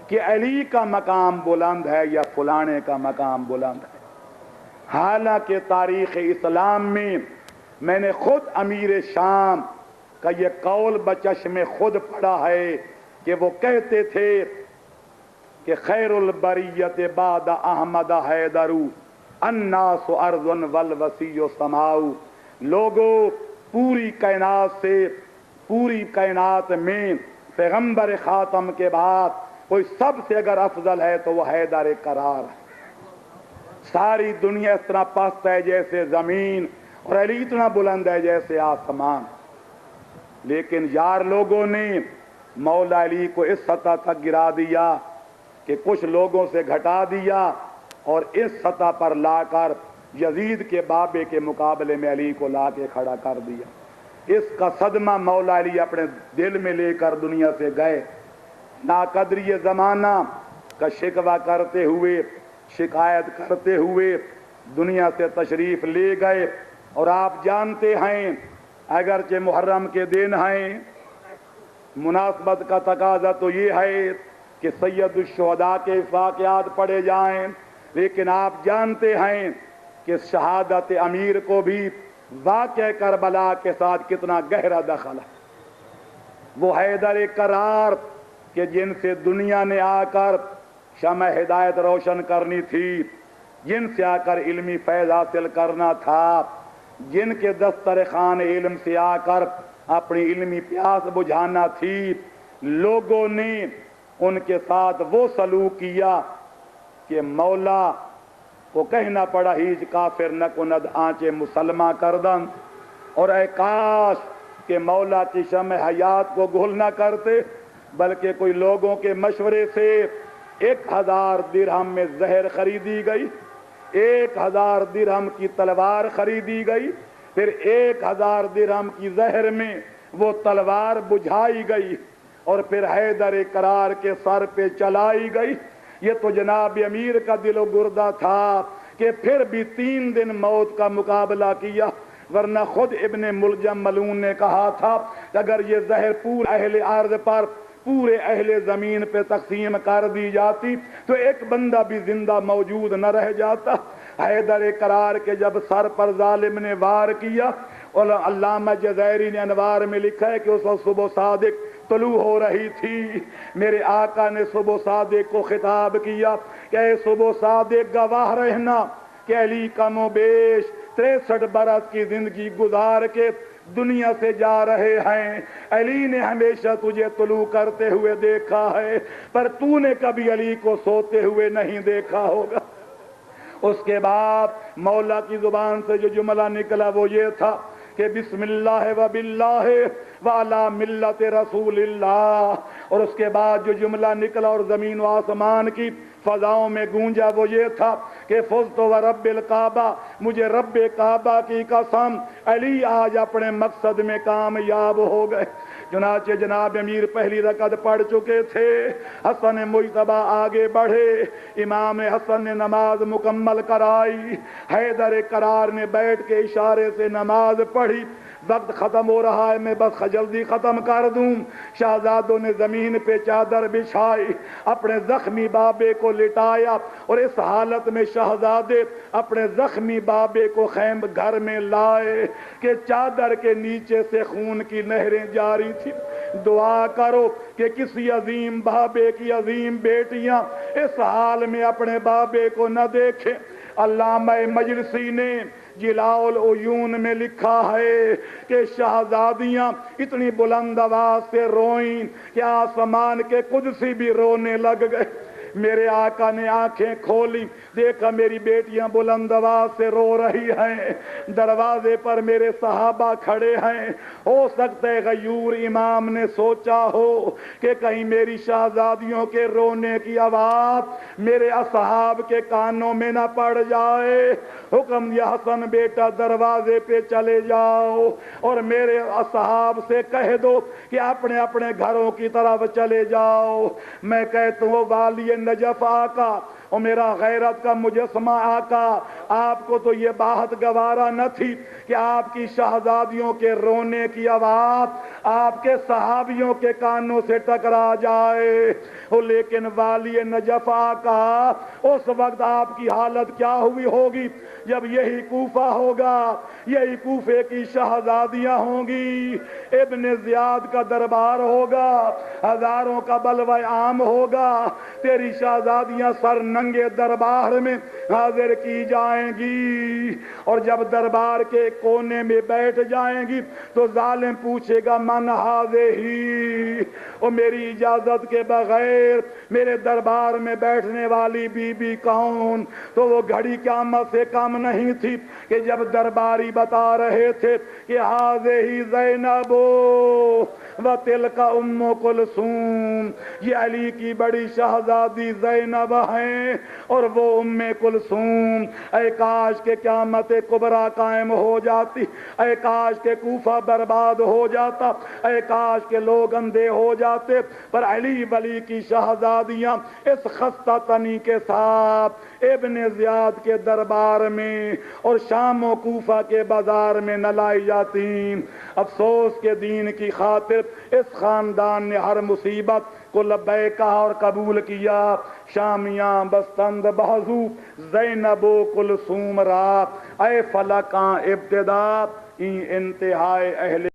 کہ علی کا مقام بلند ہے یا فلانے کا مقام بلند ہے۔ حالانکہ تاریخ اسلام میں نے خود امیر شام کا یہ قول بچشم خود پڑھا ہے کہ وہ کہتے تھے کہ خیر البریت بعد احمد حیدر الناس ارض والوسیع سماء۔ لوگوں پوری کائنات سے، پوری کائنات میں پیغمبر خاتم کے بعد کوئی سب سے اگر افضل ہے تو وہ حیدر کرار ہے۔ ساری دنیا اس طرح پست ہے جیسے زمین، اور علی اتنا بلند ہے جیسے آسمان۔ لیکن یار لوگوں نے مولا علی کو اس سطح تک گرا دیا کہ کچھ لوگوں سے گھٹا دیا اور اس سطح پر لا کر یزید کے بابے کے مقابلے میں علی کو لا کے کھڑا کر دیا۔ اس کا صدمہ مولا علی اپنے دل میں لے کر دنیا سے گئے، ناقدری زمانہ کا شکوہ کرتے ہوئے، شکایت کرتے ہوئے دنیا سے تشریف لے گئے۔ اور آپ جانتے ہیں اگرچہ محرم کے دن ہیں، مناسبت کا تقاضا تو یہ ہے کہ سید الشہداء کے واقعات پڑھے جائیں، لیکن آپ جانتے ہیں کہ شہادت امیر کو بھی واقع کربلا کے ساتھ کتنا گہرا دخل ہے۔ وہ حیدر کرار کہ جن سے دنیا نے آ کر شمع ہدایت روشن کرنی تھی، جن سے آ کر علمی فیض حاصل کرنا تھا، جن کے دسترخوان علم سے آ کر اپنی علمی پیاس بجھانا تھی، لوگوں نے ان کے ساتھ وہ سلوک کیا کہ مولا کو کہنا پڑا ہیچ کافر نہ کند آنچے مسلمہ کردن، اور اے کاش کہ مولا کی شمع حیات کو گل نہ کرتے، بلکہ کوئی لوگوں کے مشورے سے 1000 درہم میں زہر خریدی گئی، 1000 درہم کی تلوار خریدی گئی، پھر 1000 درہم کی زہر میں وہ تلوار بجھائی گئی اور پھر حیدر کرار کے سر پہ چلائی گئی۔ یہ تو جناب امیر کا دل و گردہ تھا کہ پھر بھی 3 دن موت کا مقابلہ کیا، ورنہ خود ابن ملجم ملعون نے کہا تھا کہ اگر یہ زہر پورے اہل ارض پر، پورے اہل زمین پہ تقسیم کر دی جاتی تو ایک بندہ بھی زندہ موجود نہ رہ جاتا۔ حیدر کرار کے جب سر پر ظالم نے وار کیا، اور علامہ جزائری نے انوار میں لکھا ہے کہ اس وقت صبح صادق طلوع ہو رہی تھی، میرے آقا نے صبح صادق کو خطاب کیا کہ اے صبح صادق گواہ رہنا کہ علی کم و بیش 63 برس کی زندگی گزار کے دنیا سے جا رہے ہیں۔ علی نے ہمیشہ تجھے طلوع کرتے ہوئے دیکھا ہے، پر تو نے کبھی علی کو سوتے ہوئے نہیں دیکھا ہوگا۔ اس کے بعد مولا کی زبان سے جو جملہ نکلا وہ یہ تھا کہ بسم اللہ و باللہ وعلی ملت رسول اللہ، اور اس کے بعد جو جملہ نکلا اور زمین و آسمان کی فضاؤں میں گونجا وہ یہ تھا کہ فزت و رب الکعبہ، مجھے رب کعبہ کی قسم علی آج اپنے مقصد میں کامیاب ہو گئے۔ چنانچہ جناب امیر پہلی رکعت پڑھ چکے تھے، حسن مجتبیٰ آگے بڑھے، امام حسن نے نماز مکمل کرائی، حیدر کرار نے بیٹھ کے اشارے سے نماز پڑھی۔ وقت ختم ہو رہا ہے، میں بس جلدی ختم کر دوں۔ شہزادوں نے زمین پہ چادر بچھائی، اپنے زخمی بابے کو لٹایا، اور اس حالت میں شہزادے اپنے زخمی بابے کو خیم گھر میں لائے کہ چادر کے نیچے سے خون کی نہریں جاری تھی۔ دعا کرو کہ کسی عظیم بابے کی عظیم بیٹیاں اس حال میں اپنے بابے کو نہ دیکھیں۔ علامہ مجلسی نے جلاء العیون میں لکھا ہے کہ شہزادیاں اتنی بلند آواز سے روئیں کہ آسمان کے قدسی بھی رونے لگ گئے۔ میرے آقا نے آنکھیں کھولی، دیکھا میری بیٹیاں بلند آواز سے رو رہی ہیں، دروازے پر میرے صحابہ کھڑے ہیں۔ ہو سکتا ہے غیور امام نے سوچا ہو کہ کہیں میری شہزادیوں کے رونے کی آواز میرے اصحاب کے کانوں میں نہ پڑ جائے۔ حکم یا حسن بیٹا دروازے پہ چلے جاؤ اور میرے اصحاب سے کہہ دو کہ اپنے اپنے گھروں کی طرف چلے جاؤ۔ میں کہتا ہوں والی نجف آقا اور میرا غیرت کا مجسمہ آقا، آپ کو تو یہ بات گوارا نہ تھی کہ آپ کی شہزادیوں کے رونے کی آواز آپ کے صحابیوں کے کانوں سے ٹکرا جائے، لیکن والی نجف آقا اس وقت آپ کی حالت کیا ہوئی ہوگی جب یہی کوفہ ہوگا، یہی کوفے کی شہزادیاں ہوں گی، ابن زیاد کا دربار ہوگا، ہزاروں کا بلوہ عام ہوگا، تیری شہزادیاں سر ننگے دربار میں حاضر کی جائیں گی، اور جب دربار کے کونے میں بیٹھ جائیں گی تو ظالم پوچھے گا من ہذہ، اور میری اجازت کے بغیر میرے دربار میں بیٹھنے والی بی بی کون؟ تو وہ گھڑی قیامت سے کم نہیں تھی کہ جب درباری بتا رہے تھے کہ ہذہ زینب و تلک ام کلثوم، یہ علی کی بڑی شہزادی زینب ہیں اور وہ ام کلثوم، اے کاش کے قیامت کبریٰ قائم ہو جاتی، اے کاش کے کوفہ برباد ہو جاتا، اے کاش کے لوگ اندھے ہو جاتے، پر علی ولی کی شہزادیاں اس خستہ تنی کے ساتھ ابن زیاد کے دربار میں اور شام و کوفہ کے بازار میں نہ لائی جاتی۔ افسوس کے دین کی خاطر اس خاندان نے ہر مصیبت کو لبیک کہا اور قبول کیا۔ شامیاں بستند بازو زینب و کلثوم را، اے فلکاں ابتدا این انتہائے اہل